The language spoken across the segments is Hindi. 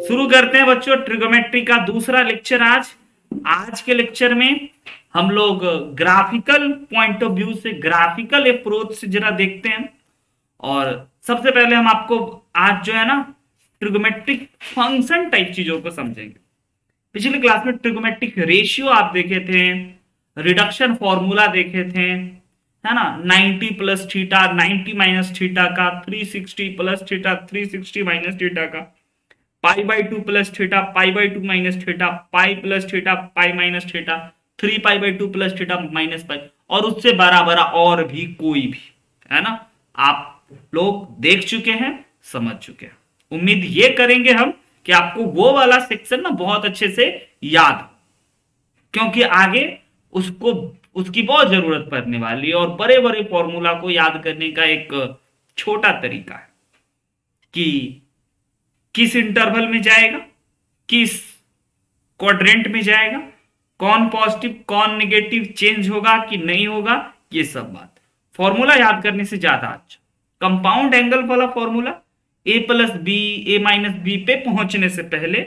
शुरू करते हैं बच्चों ट्रिगोमेट्री का दूसरा लेक्चर। आज के लेक्चर में हम लोग ग्राफिकल पॉइंट ऑफ व्यू से, ग्राफिकल अप्रोच से जरा देखते हैं। और सबसे पहले हम आपको आज जो है ना ट्रिगोमेट्रिक फंक्शन टाइप चीजों को समझेंगे। पिछली क्लास में ट्रिगोमेट्रिक रेशियो आप देखे थे, रिडक्शन फॉर्मूला देखे थे, है ना, 90 प्लस थीटा 90 माइनस थीटा का, 360 प्लस थीटा 360 माइनस थीटा का, पाई by two plus theta pi by to minus theta pi plus theta pi minus theta 3 pi by two plus theta minus pi, और उससे बराबर और भी कोई भी, है ना, आप लोग देख चुके हैं, समझ चुके हैं। उम्मीद ये करेंगे हम कि आपको वो वाला सेक्शन ना बहुत अच्छे से याद हो, क्योंकि आगे उसको उसकी बहुत जरूरत पड़ने वाली है। और बड़े बड़े फॉर्मूला को याद करने का एक छोटा तरीका है कि किस इंटरवल में जाएगा, किस क्वाड्रेंट में जाएगा, कौन पॉजिटिव कौन नेगेटिव चेंज होगा कि नहीं होगा, ये सब बात फॉर्मूला याद करने से ज्यादा अच्छा। कंपाउंड एंगल वाला formula A plus B A minus B पे पहुंचने से पहले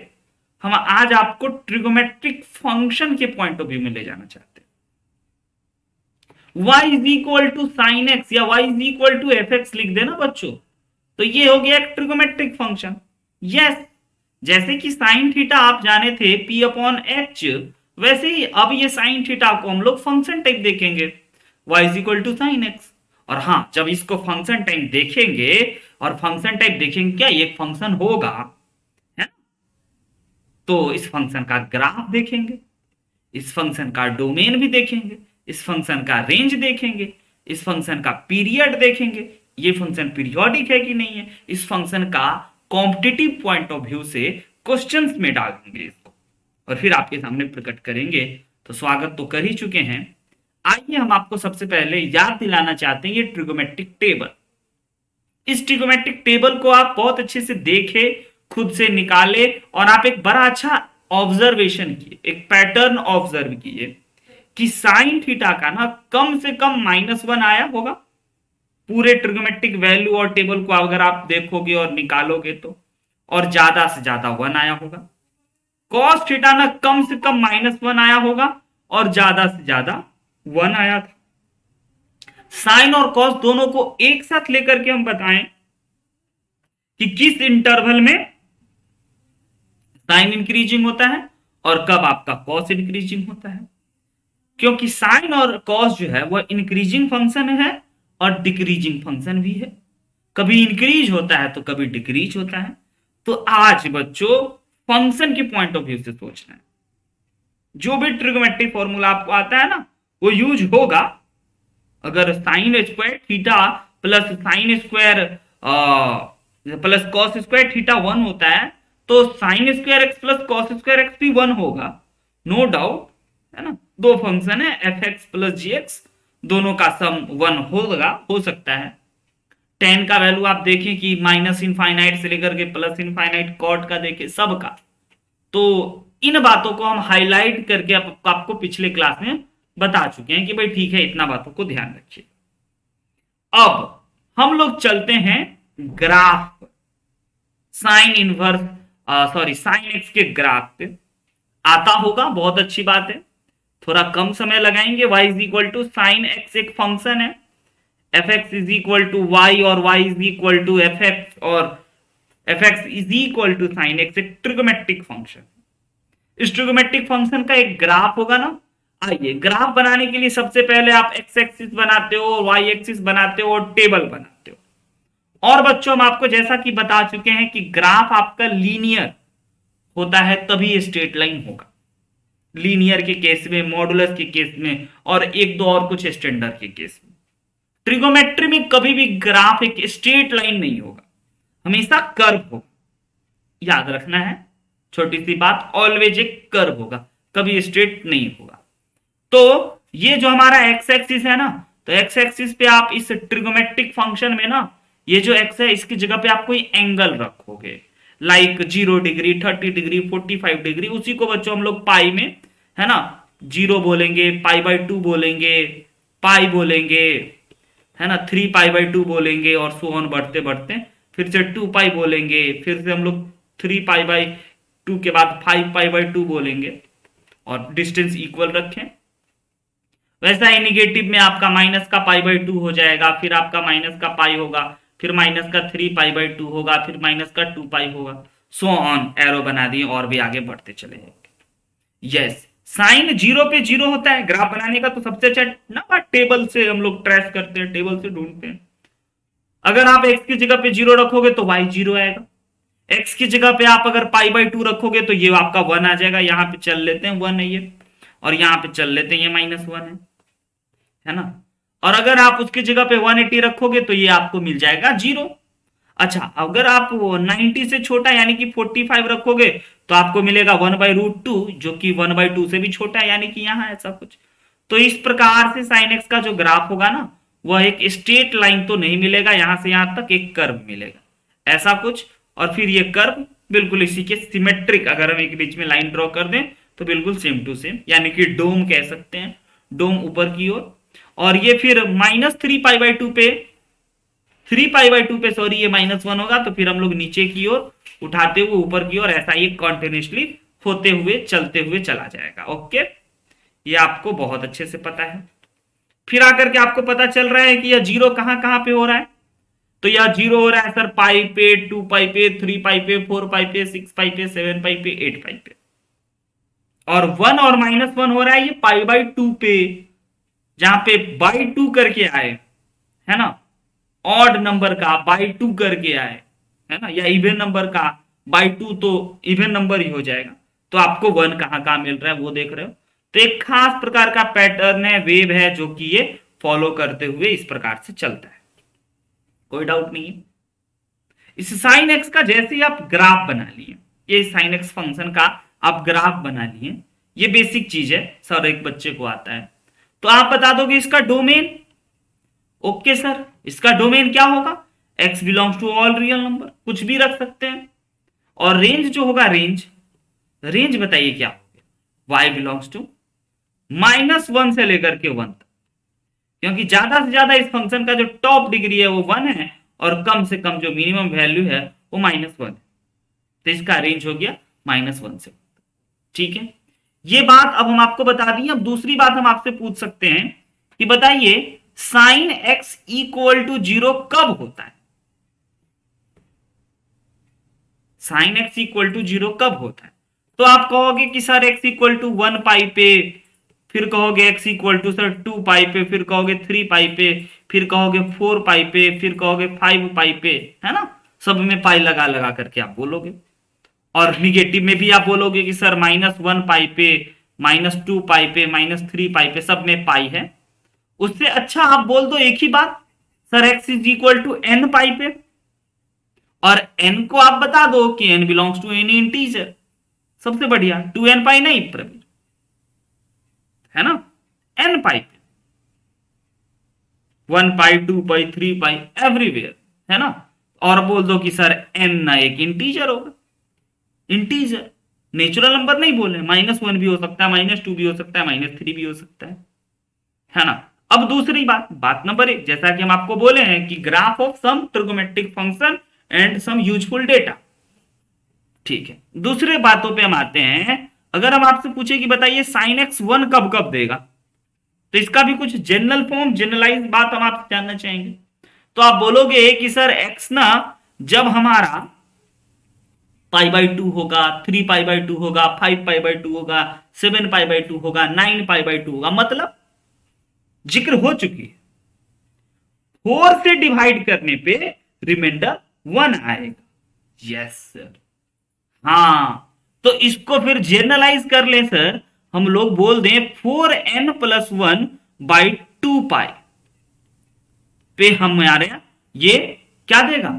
हम आज आपको ट्रिगोमेट्रिक फंक्शन के पॉइंट ऑफ व्यू में ले जाना चाहते हैं। y is equal to sine x या y is equal to f x लिख देना बच्चों, तो ये हो गया एक ट्रिगोमेट्रिक फंक्शन। यस, जैसे कि साइन थीटा आप जाने थे p अपॉन एच, वैसे ही अब ये साइन थीटा को हम लोग फंक्शन टाइप देखेंगे, y is equal to sine x. और हाँ, जब इसको फंक्शन टाइप देखेंगे और फंक्शन टाइप देखेंगे क्या एक फंक्शन होगा, है ना, तो इस फंक्शन का ग्राफ देखेंगे, इस फंक्शन का डोमेन भी देखेंगे, इस फंक्शन का रेंज देखेंगे, इस फंक्शन का पीरियड देखेंगे, ये फंक्शन पीरियोडिक है कि नहीं है, इस फंक्शन का कॉम्पिटिटिव पॉइंट ऑफ व्यू से क्वेश्चंस में डालेंगे इसको और फिर आपके सामने प्रकट करेंगे। तो स्वागत तो कर ही चुके हैं। आइए हम आपको सबसे पहले याद दिलाना चाहते हैं ये ट्रिगोमेट्रिक टेबल। इस ट्रिगोमेट्रिक टेबल को आप बहुत अच्छे से देखे, खुद से निकाले और आप एक बड़ा अच्छा ऑब्जर्वेशन किए, एक पैटर्न ऑब्जर्व किए कि साइन थीटा का ना कम से कम -1 आया होगा पूरे ट्रिगोमेट्रिक वैल्यू और टेबल को अगर आप देखोगे और निकालोगे तो, और ज्यादा से ज्यादा 1 आया होगा। कॉस थीटा ना कम से कम -1 आया होगा और ज्यादा से ज्यादा 1 आया था। साइन और कॉस दोनों को एक साथ लेकर के हम बताएं कि किस इंटरवल में साइन इंक्रीजिंग होता है और कब आपका कॉस इंक्रीजिंग होता है, क्योंकि साइन और कॉस जो है वह इंक्रीजिंग फंक्शन है और डिक्रीजिंग फंक्शन भी है, कभी इंक्रीज होता है तो कभी डिक्रीज होता है। तो आज बच्चों फंक्शन के पॉइंट ऑफ व्यू से सोचना है, जो भी ट्रिगोमेट्रिक फॉर्मूला आपको आता है ना वो यूज होगा। अगर sine square theta plus sine square plus cos square theta 1 होता है तो sine square x plus cos square x भी 1 होगा, नो डाउट, है ना। दो फंक्शन है एफ एक्स प्लस जी एक्स, दोनों का सम 1 होगा, हो सकता है। टेन का वैल्यू आप देखें कि माइनस इनफाइनाइट से लेकर के प्लस इनफाइनाइट कॉट का देखें सबका। तो इन बातों को हम हाईलाइट करके आपको पिछले क्लास में बता चुके हैं कि भाई ठीक है, इतना बातों को ध्यान रखिए। अब हम लोग चलते हैं graph, sine inverse sine x के ग्राफ पे। आता होगा, बहुत अच्छी बात है, थोड़ा कम समय लगाएंगे। y is equal to sine x एक फंक्शन है, f x is equal to y और y is equal to f x और f x is equal to sine x, एक ट्रिगोमेट्रिक फंक्शन। इस ट्रिगोमेट्रिक फंक्शन का एक ग्राफ होगा ना। आइए, ग्राफ बनाने के लिए सबसे पहले आप एक्स एक्सिस बनाते हो, वाई एक्सिस बनाते हो और टेबल बनाते हो। और बच्चों हम आपको जैसा कि बता चुके हैं कि ग्राफ आपका लीनियर होता है तभी स्ट्रेट लाइन होगा, लीनियर के केस में, मॉडुलस के केस में और एक दो और कुछ स्टैंडर्ड के केस में। ट्रिगोमेट्री में कभी भी ग्राफ एक स्ट्रेट लाइन नहीं होगा, हमेशा कर्व होगा, याद रखना है, छोटी सी बात, ऑलवेज एक कर्व होगा, कभी स्ट्रेट नहीं होगा। तो ये जो हमारा एक्स एक्सिस है ना, तो एक्स एक्सिस पे आप इस ट्रिगोमेट्रिक फंक्शन में ना ये जो एक्स है इसकी जगह पे आप कोई एंगल रखोगे, लाइक 0 डिग्री 30 डिग्री 45 डिग्री, उसी को बच्चों हम लोग पाई में, है ना, 0 बोलेंगे, पाई बाई 2 बोलेंगे, पाई बोलेंगे, है ना, 3 पाई बाई 2 बोलेंगे और सो ऑन बढ़ते बढ़ते फिर से 2 पाई बोलेंगे, फिर से हम लोग 3π/2 के बाद 5π/2 बोलेंगे और डिस्टेंस इक्वल रखें। वैसा ही निगेटिव में आपका माइनस का π/2 हो जाएगा, फिर आपका माइनस का पाई होगा, फिर माइनस का 3π/2 होगा, फिर माइनस का 2π होगा, सो ऑन। एरो बना दिए और भी आगे बढ़ते चले जाएंगे। यस, साइन 0 पे 0 होता है। ग्राफ बनाने का तो सबसे अच्छा ना बात, टेबल से हम लोग ट्रेस करते हैं, टेबल से ढूंढते हैं। अगर आप x की जगह पे 0 रखोगे तो y 0 आएगा। x की जगह पे आप अगर π/2 रखोगे तो ये आपका 1 आ जाएगा। यहां पे चल लेते हैं 1 है ये, और यहां पे चल लेते हैं ये -1 है ना। और अगर आप उसकी जगह पे 180 रखोगे तो ये आपको मिल जाएगा 0। अच्छा, अगर आप 90 से छोटा यानी कि 45 रखोगे तो आपको मिलेगा 1/√2, जो कि 1/2 से भी छोटा है, यानी कि यहां ऐसा कुछ। तो इस प्रकार से sin x का जो ग्राफ होगा ना, वह एक स्ट्रेट लाइन तो नहीं मिलेगा, यहां से यहां तक एक कर्व मिलेगा ऐसा कुछ। और फिर ये कर्व बिल्कुल इसी के सिमेट्रिक, अगर हम एक बीच में लाइन ड्रॉ कर दें तो बिल्कुल सेम टू सेम, यानी कि डोम कह सकते हैं, डोम ऊपर की ओर। और ये फिर -3π/2 पे, 3π/2 पे सॉरी, ये -1 होगा, तो फिर हम लोग नीचे की ओर उठाते हुए ऊपर की ओर, ऐसा ये कॉन्टिन्यूसली होते हुए चलते हुए चला जाएगा। ओके, ये आपको बहुत अच्छे से पता है। फिर आकर के आपको पता चल रहा है कि यह 0 कहां कहां पे हो रहा है। तो यह 0 हो रहा है सर पाई पे, 2π पे, 3π पे, 4π पे, 6π पे, 7π पे, 8π पे। और 1 और -1 हो रहा है ये π/2 पे, जहां पे by2 करके आए, है ना, ऑड नंबर का by2 करके आए, है ना, या इवन नंबर का by2 तो इवन नंबर ही हो जाएगा। तो आपको 1 कहां कहां मिल रहा है वो देख रहे हो। तो एक खास प्रकार का पैटर्न है, वेव है, जो कि ये फॉलो करते हुए इस प्रकार से चलता है, कोई डाउट नहीं है। इस sin x का जैसे ही आप ग्राफ बना लिए, ये sin x फंक्शन का आप ग्राफ बना लिए, ये बेसिक चीज है सर, एक बच्चे को आता है। तो आप बता दोगे इसका डोमेन। ओके सर, इसका डोमेन क्या होगा, x belongs to all real number, कुछ भी रख सकते हैं। और रेंज जो होगा, रेंज बताइए क्या होगा, y बिलोंग्स टू -1 से लेकर के 1 तक, क्योंकि ज्यादा से ज्यादा इस फंक्शन का जो टॉप डिग्री है वो 1 है, और कम से कम जो मिनिमम वैल्यू है वो -1 है। तो इसका रेंज हो गया -1 से। ठीक है, ये बात अब हम आपको बता दी। अब दूसरी बात हम आपसे पूछ सकते हैं कि बताइए sin x = 0 कब होता है। sin x = 0 कब होता है। तो आप कहोगे कि सर x = 1π पे, फिर कहोगे x = सर 2π पे, फिर कहोगे 3π पे, फिर कहोगे 4π पे, फिर कहोगे 5π पे, है ना, सब में पाई लगा लगा करके आप बोलोगे। और निगेटिव में भी आप बोलोगे कि सर -1π पे, -2π पे, -3π पे, सब में पाई है। उससे अच्छा आप बोल दो एक ही बात, सर x = nπ पे, और n को आप बता दो कि n belongs to any integer. सबसे बढ़िया 2nπ नहीं प्रवीण, है ना, nπ पे, 1π, 2π, 3π एवरीवेयर, है ना। और बोल दो कि सर n ना एक इंटीजर होगा, इंटीजर नेचुरल नंबर नहीं बोले, -1 भी हो सकता है, -2 भी हो सकता है, -3 भी हो सकता है ना। अब दूसरी बात नंबर 1, जैसा कि हम आपको बोले हैं कि graph of some trigonometric function and some useful data. ठीक है, दूसरे बातों पे हम आते हैं। अगर हम आपसे पूछे कि बताइए sin x 1 कब कब देगा, तो इसका भी कुछ जनरल फॉर्म, जनरलाइज बात हम आपसे जानना चाहेंगे। तो आप बोलोगे कि सर x ना जब हमारा π/2 होगा, 3π/2 होगा, 5π/2 होगा, 7π/2 होगा, 9π/2 होगा, मतलब जिक्र हो चुकी है, 4 से डिवाइड करने पे रिमाइंडर 1 आएगा। यस सर, हाँ, तो इसको फिर जनरलाइज कर ले सर, हम लोग बोल दें 4n+1/2π पे हमारे ये क्या देगा,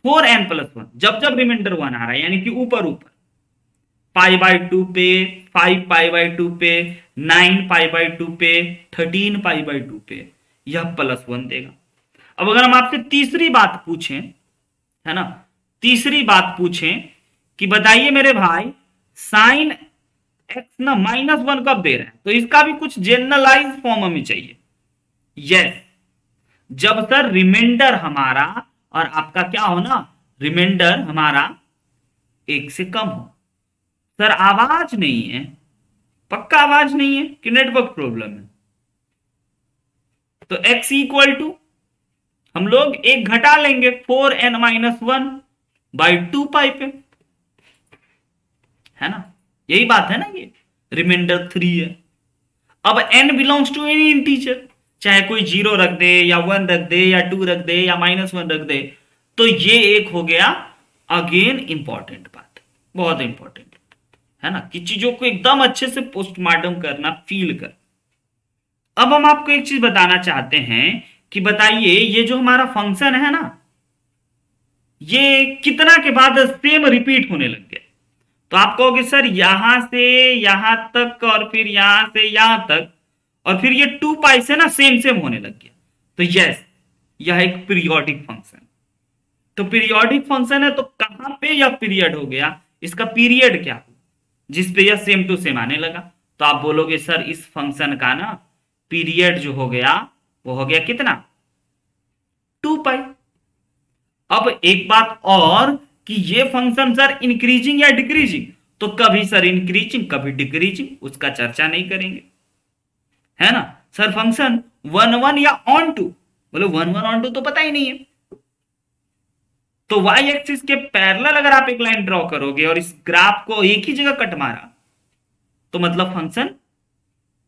4n+1, जब जब रिमाइंडर 1 आ रहा है, यानी कि ऊपर ऊपर, π/2 पे, 5π/2 पे, 9π/2 पे, 13π/2 पे, यह +1 देगा। अब अगर हम आपसे तीसरी बात पूछें, है ना, तीसरी बात पूछें कि बताइए मेरे भाई sin x ना -1 कब दे रहा है, तो इसका भी कुछ जनरलाइज फॉर्म हमें चाहिए। यस, जब सर रिमाइंडर हमारा और आपका क्या हो ना, रिमाइंडर हमारा 1 से कम हो। सर आवाज नहीं है, पक्का आवाज नहीं है कि नेटवर्क प्रॉब्लम है? तो x इक्वल टू हम लोग एक घटा लेंगे 4n-1/2 पे, है ना? यही बात है ना, ये रिमाइंडर 3 है। अब n belongs to any integer, चाहे कोई 0 रख दे या 1 रख दे या 2 रख दे या -1 रख दे, तो ये एक हो गया अगेन इंपॉर्टेंट बात, बहुत इंपॉर्टेंट है ना, कि चीजों को एकदम अच्छे से पोस्टमार्टम करना, फील कर। अब हम आपको एक चीज बताना चाहते हैं कि बताइए ये जो हमारा फंक्शन है ना, ये कितना के बाद सेम रिपीट होने लग गया? तो आप कहोगे सर यहां से यहां तक और फिर यहां से यहां तक और फिर ये 2 पाई से ना सेम सेम होने लग गया। तो यस, यह एक पीरियोडिक फंक्शन। तो पीरियोडिक फंक्शन है तो कहां पे यह पीरियड हो गया, इसका पीरियड क्या हो जिस पे यह सेम टू सेम आने लगा? तो आप बोलोगे सर इस फंक्शन का ना पीरियड जो हो गया वो हो गया कितना, 2 पाई। अब एक बात और कि ये फंक्शन सर इंक्रीजिंग या डिक्रीजिंग, तो कभी सर इंक्रीजिंग कभी डिक्रीजिंग, उसका चर्चा नहीं करेंगे, है ना? सर फंक्शन 1 1 या ऑन टू, बोले 1 1 ऑन टू तो पता ही नहीं है। तो वाई एक्सिस के पैरेलल अगर आप एक लाइन ड्रॉ करोगे और इस ग्राफ को एक ही जगह कट मारा तो मतलब फंक्शन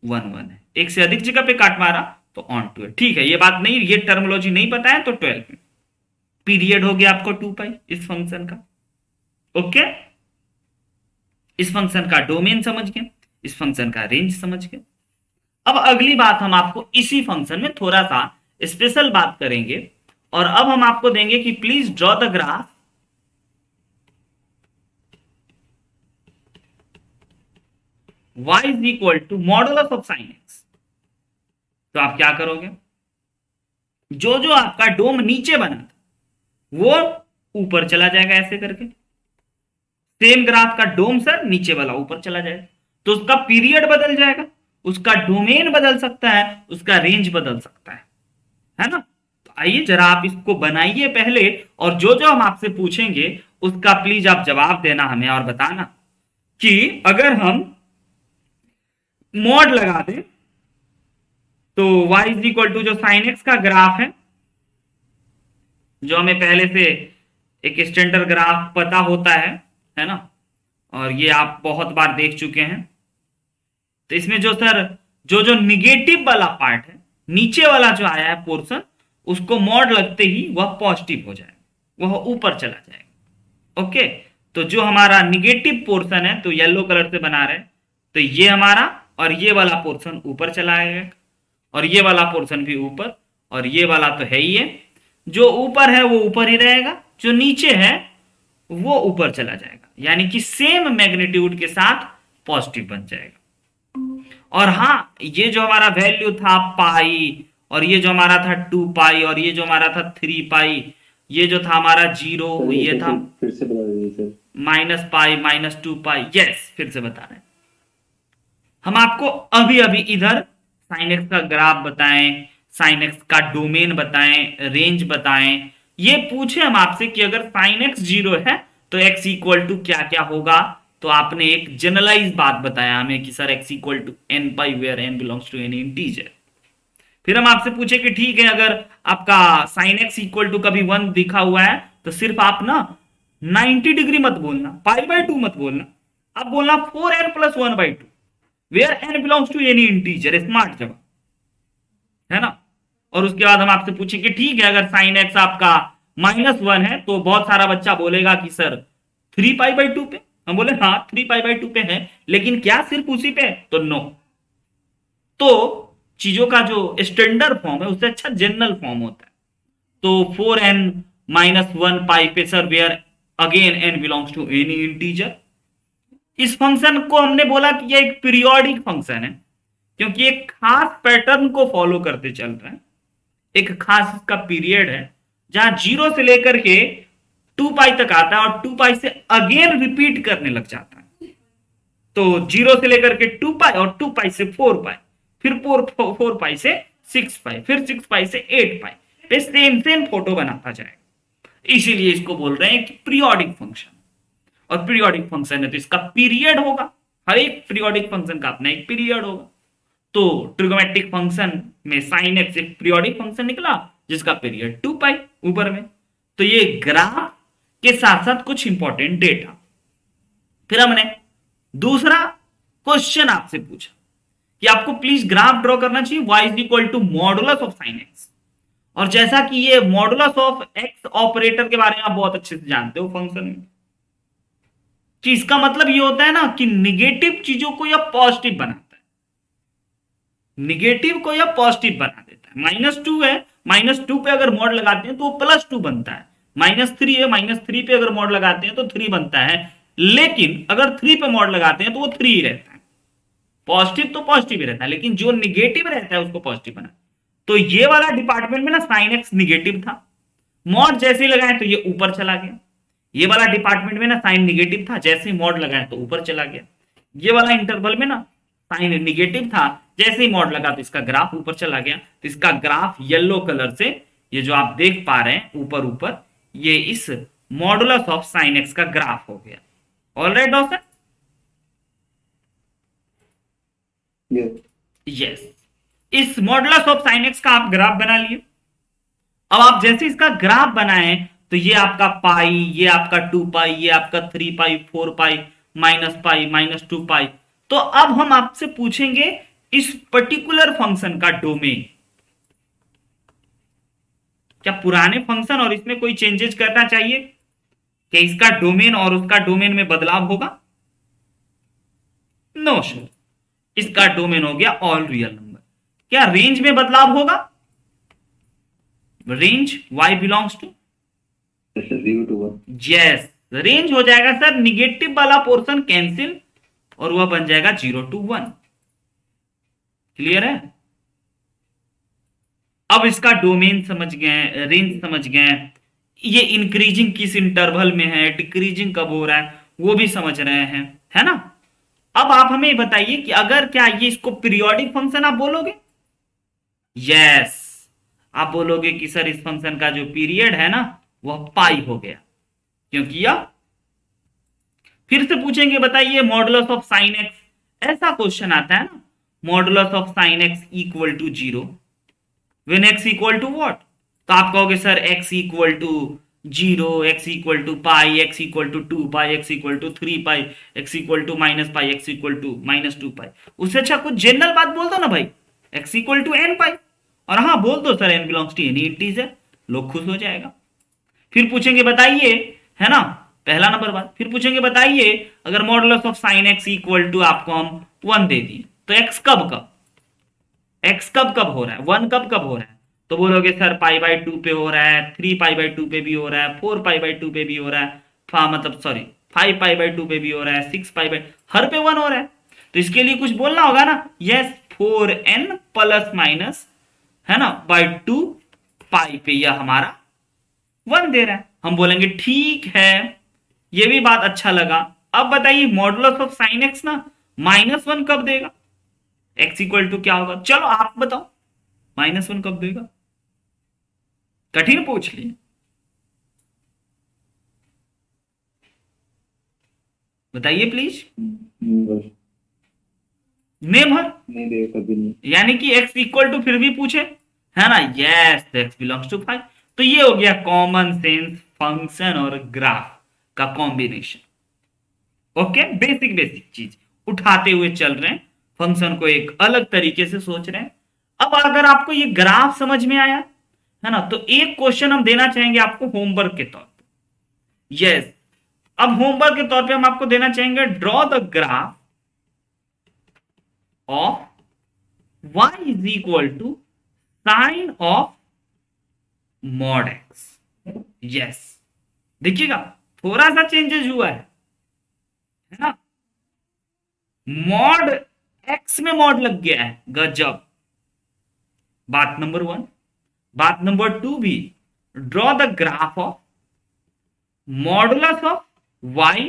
1 1 है। एक से अधिक जगह पे काट मारा तो ऑन टू है। ठीक है, ये बात नहीं, ये टर्मिनोलॉजी नहीं पता है तो 12 में पीरियड हो गया आपको 2 पाई इस फंक्शन का। ओके, इस फंक्शन का डोमेन समझ गए, इस फंक्शन का रेंज समझ गए। अब अगली बात हम आपको इसी फंक्शन में थोड़ा सा स्पेशल बात करेंगे और अब हम आपको देंगे कि please draw the graph y is equal to modulus of sine x. तो आप क्या करोगे, जो जो आपका डोम नीचे बना था वो ऊपर चला जाएगा ऐसे करके, सेम ग्राफ का डोम सर नीचे वाला ऊपर चला जाएगा, तो उसका पीरियड बदल जाएगा, उसका डोमेन बदल सकता है, उसका रेंज बदल सकता है ना? तो आइए जरा आप इसको बनाइए पहले और जो जो हम आपसे पूछेंगे उसका प्लीज आप जवाब देना हमें और बताना कि अगर हम मॉड लगा दें तो y इज इक्वल टू जो साइन एक्स का ग्राफ जो हमें पहले से एक स्टैंडर्ड ग्राफ पता होता है ना, और ये आप बहुत बार देख चुके हैं। तो इसमें जो सर जो जो निगेटिव वाला पार्ट है, नीचे वाला जो आया है पोर्शन, उसको मॉड लगते ही वह पॉजिटिव हो जाएगा, वह ऊपर चला जाएगा। ओके, तो जो हमारा निगेटिव पोर्शन है तो येलो कलर से बना रहे हैं, तो ये हमारा और ये वाला पोर्शन ऊपर चला आएगा और ये वाला पोर्शन भी ऊपर, और ये वाला तो है ही है, जो ऊपर है वो ऊपर ही रहेगा, जो नीचे है वो ऊपर चला जाएगा, यानी कि सेम मैग्नीट्यूड के साथ पॉजिटिव बन जाएगा। और हाँ, ये जो हमारा वैल्यू था पाई और ये जो हमारा था 2 पाई और ये जो हमारा था 3 पाई, ये जो था हमारा 0, ये था फिर से बता दीजिए सर। -पाई -2 पाई। यस, फिर से बता रहे हैं हम आपको अभी अभी इधर साइन एक्स का ग्राफ बताएं, साइन एक्स का डोमेन बताएं, रेंज बताएं। ये पूछे हम आपसे कि अगर साइन एक्स 0 है तो x इक्वल टू क्या क्या होगा, तो आपने एक जनरलाइज बात बताया हमें कि sir x equal to n pi where n belongs to any integer. फिर हम आपसे पूछे कि ठीक है अगर आपका साइन एक्स इक्वल टू कभी 1 दिखा हुआ है तो सिर्फ आप ना 90 डिग्री मत बोलना, π/2 मत बोलना, आप बोलना 4n + 1/2 where n belongs to any integer. Smart जवाब, है ना? और उसके बाद हम आपसे पूछे कि ठीक है अगर साइन एक्स आपका -1 है तो बहुत सारा बच्चा बोलेगा कि सर 3π/2 पे, हम बोले हाँ 3π/2 पे है, लेकिन क्या सिर्फ उसी पे? तो नो। तो चीजों का जो स्टैंडर्ड फॉर्म है उससे अच्छा जनरल फॉर्म होता है। तो 4n-1 पाई पे sir where again n belongs to any integer. इस फंक्शन को हमने बोला कि यह एक पीरियोडिक फंक्शन है क्योंकि एक खास पैटर्न को फॉलो करते चल रहा है, एक खास इसका पीरियड है जहां 0 से लेकर के 2 पाई तक आता है और 2 पाई से अगेन रिपीट करने लग जाता है। तो 0 से लेकर के 2 पाई और 2 पाई से 4 पाई, फिर 4 पाई से 6 पाई, फिर 6 पाई से 8 पाई पे सेम सेम फोटो बनाता जाएगा, इसीलिए इसको बोल रहे हैं कि पीरियोडिक फंक्शन। और पीरियोडिक फंक्शन है तो इसका पीरियड होगा, हर एक पीरियोडिक फंक्शन का अपना एक पीरियड होगा। तो ट्रिगोमेट्रिक फंक्शन में साइन एक्स एक पीरियोडिक फंक्शन निकला जिसका पीरियड 2 पाई ऊपर में। तो ये ग्राफ के साथ साथ कुछ इंपॉर्टेंट डेटा। फिर हमने दूसरा क्वेश्चन आपसे पूछा कि आपको प्लीज ग्राफ ड्रॉ करना चाहिए y is equal to modulus of sine x. और जैसा कि ये मॉडुलस ऑफ एक्स ऑपरेटर के बारे में आप बहुत अच्छे से जानते हो फंक्शन में, कि इसका मतलब ये होता है ना कि निगेटिव चीजों को यह पॉजिटिव बनाता है, निगेटिव को यह पॉजिटिव बना देता है। -2 है, -2 पे अगर मॉड लगाते हैं तो वो +2 बनता है। -3 है, -3 पे अगर मॉड लगाते हैं तो 3 बनता है, लेकिन अगर 3 पे मॉड लगाते हैं तो वो 3 ही रहता है। पॉजिटिव तो पॉजिटिव ही रहता है, लेकिन जो निगेटिव रहता है उसको पॉजिटिव बना। तो ये वाला डिपार्टमेंट में ना साइन एक्स निगेटिव था, मॉड जैसे ही लगाए तो ये ऊपर चला गया। ये वाला डिपार्टमेंट में ना साइन निगेटिव था, जैसे ही मॉड लगाए तो ऊपर चला गया। ये वाला इंटरवल में ना साइन निगेटिव था, जैसे ही मॉड लगा तो इसका ग्राफ ऊपर चला गया। तो इसका ग्राफ येलो कलर से, ये जो आप देख पा रहे हैं ऊपर ऊपर, ये इस मॉडुलस ऑफ साइन एक्स का ग्राफ हो गया। Alright doctor? यस, इस मॉडुलस ऑफ साइन एक्स का आप ग्राफ बना लिए। अब आप जैसे इसका ग्राफ बनाए तो ये आपका पाई, ये आपका 2 पाई, ये आपका 3 पाई, 4 पाई, -पाई, -2 पाई। तो अब हम आपसे पूछेंगे इस पर्टिकुलर फंक्शन का डोमेन। क्या पुराने फंक्शन और इसमें कोई चेंजेस करना चाहिए? क्या इसका डोमेन और उसका डोमेन में बदलाव होगा? नो सर, इसका डोमेन हो गया ऑल रियल नंबर। क्या रेंज में बदलाव होगा? Range y belongs to, yes, range हो जाएगा सर, निगेटिव वाला पोर्शन कैंसिल और वह बन जाएगा 0 to 1। क्लियर है? अब इसका डोमेन समझ गए, रेंज समझ गए, ये इंक्रीजिंग किस इंटरवल में है, डिक्रीजिंग कब हो रहा है वो भी समझ रहे हैं, है ना? अब आप हमें बताइए कि अगर क्या ये इसको पीरियोडिक फंक्शन आप बोलोगे? यस, आप बोलोगे कि सर इस फंक्शन का जो पीरियड है ना वह पाई हो गया, क्योंकि यह, फिर से पूछेंगे बताइए मॉडुलस ऑफ साइन एक्स, ऐसा क्वेश्चन आता है ना, modulus of sine x equal to 0 when x equal to what? तो आप कहोगे sir x equal to 0, x equal to pi, x equal to 2 pi, x equal to 3 pi, x equal to -pi, x equal to -2 pi. उससे अच्छा कुछ जनरल बात बोल दो ना भाई, x equal to n pi, और हाँ बोल दो sir n belongs to any integer, लोग खुश हो जाएगा। फिर पूछेंगे बताइए, है ना, पहला नंबर बात। फिर पूछेंगे बताइए अगर modulus of sine x equal to आपको हम 1 दे दिए तो x कब कब, x कब कब हो रहा है, 1 कब कब हो रहा है? तो बोलोगे सर π/2 पे हो रहा है, 3π/2 पे भी हो रहा है, 4π/2 पे भी हो रहा है, मतलब सॉरी 5π/2 पे भी हो रहा है, 6π, हर पे 1 हो रहा है। तो इसके लिए कुछ बोलना होगा ना, यस 4n प्लस माइनस, है ना, /2 पाई पे यह हमारा 1 दे रहा है। हम बोलेंगे ठीक है, ये भी बात अच्छा लगा। अब बताइए मॉडुलस ऑफ साइन एक्स ना -1 कब देगा? x इक्वल टू क्या होगा? चलो आप बताओ, -1 कब देगा? कठिन पूछ लिए, बताइए प्लीज। नेवर नहीं देगा कभी नहीं। यानी कि x इक्वल टू फिर भी पूछे, है ना, यस x बिलोंग्स टू 5। तो ये हो गया कॉमन सेंस फंक्शन और ग्राफ का कॉम्बिनेशन। ओके, बेसिक बेसिक चीज उठाते हुए चल रहे हैं, फंक्शन को एक अलग तरीके से सोच रहे हैं। अब अगर आपको ये ग्राफ समझ में आया, है ना, तो एक क्वेश्चन हम देना चाहेंगे आपको होमवर्क के तौर पे। यस, अब होमवर्क के तौर पे हम आपको देना चाहेंगे draw the graph of y is equal to sine of mod x। Yes, देखिएगा थोड़ा सा चेंजेस हुआ है ना, मॉड x में मॉड लग गया है, गजब। बात नंबर 1। बात नंबर 2 भी, draw the graph of modulus of y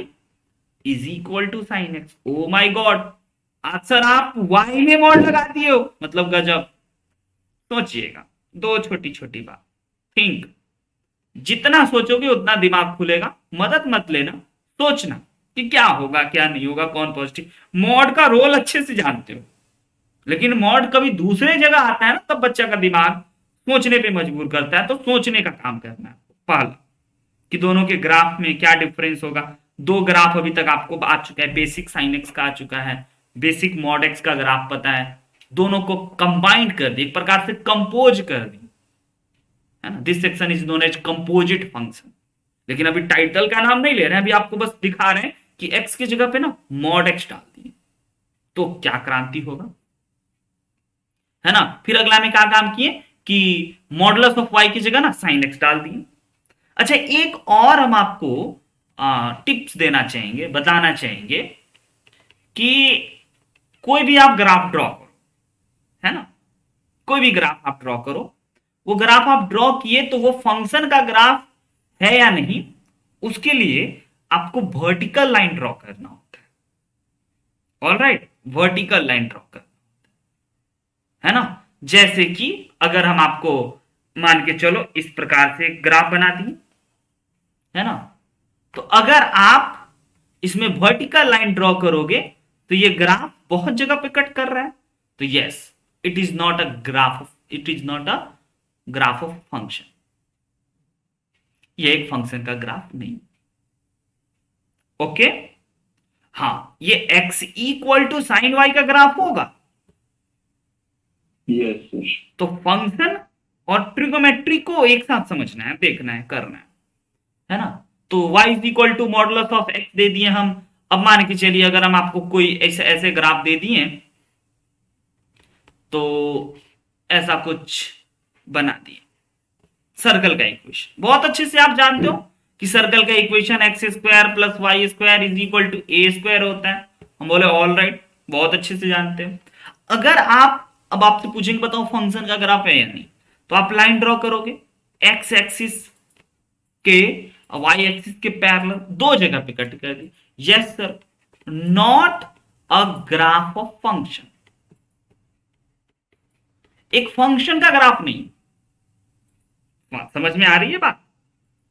is equal to sine x. Oh my god, आज सर आप y में मॉड लगा दिए हो, मतलब गजब। सोचिएगा, दो छोटी छोटी बात, थिंक, जितना सोचोगे उतना दिमाग खुलेगा, मदद मत लेना, सोचना। कि क्या होगा क्या नहीं होगा, कौन पॉजिटिव। मॉड का रोल अच्छे से जानते हो, लेकिन मॉड कभी दूसरे जगह आता है ना, तब बच्चा का दिमाग सोचने पे मजबूर करता है। तो सोचने का काम करना है पहला, कि दोनों के ग्राफ में क्या डिफरेंस होगा। दो ग्राफ अभी तक आपको आ चुका है, बेसिक साइन एक्स का आ चुका है, बेसिक मॉड एक्स का ग्राफ पता है। दोनों को कंबाइन कर दी, एक प्रकार से कंपोज कर दी, है ना। This section is known as composite function. लेकिन अभी टाइटल का नाम नहीं ले रहे हैं, अभी आपको बस दिखा रहे हैं कि एक्स की जगह पे ना मॉड एक्स डाल दिए तो क्या क्रांति होगा, है ना। फिर अगला में क्या काम किए कि मॉडुलस ऑफ वाई की जगह ना साइन एक्स डाल दिए। अच्छा, एक और हम आपको टिप्स देना चाहेंगे, बताना चाहेंगे कि कोई भी आप ग्राफ ड्रॉ करो, है ना, कोई भी ग्राफ आप ड्रॉ करो, वो ग्राफ आप ड्रॉ किए तो वो फंक्शन का ग्राफ है या नहीं, उसके लिए आपको वर्टिकल लाइन ड्रॉ करना होता है। All right, vertical line draw करना, है ना। जैसे कि अगर हम आपको मान के चलो इस प्रकार से ग्राफ बना दिए, है ना, तो अगर आप इसमें वर्टिकल लाइन ड्रॉ करोगे तो ये ग्राफ बहुत जगह पे कट कर रहा है, तो yes, it is not a graph, it is not a graph of function. ये एक फंक्शन का ग्राफ नहीं। ओके, हाँ, ये x equal to sine y का ग्राफ होगा। Yes sir. तो फंक्शन और ट्रिगोमेट्री को एक साथ समझना है, देखना है, करना है ना। तो y is equal to modulus of x दे दिए हम। अब मान के चलिए अगर हम आपको कोई ऐसे ऐसे ग्राफ दे दिए, तो ऐसा कुछ बना दिए, सर्कल का इक्वेशन बहुत अच्छे से आप जानते हो कि सर्कल का equation x square plus y square is equal to a square होता है। हम बोले ऑल राइट, बहुत अच्छे से जानते हैं। अगर आप अब आपसे पूछेंगे बताओ फंक्शन का ग्राफ है या नहीं, तो आप लाइन ड्रॉ करोगे एक्स एक्सिस के वाई एक्सिस के पैरेलल, दो जगह पे कट कर दी। Yes sir, not a graph of function, एक फंक्शन का ग्राफ नहीं। समझ में आ रही है बात।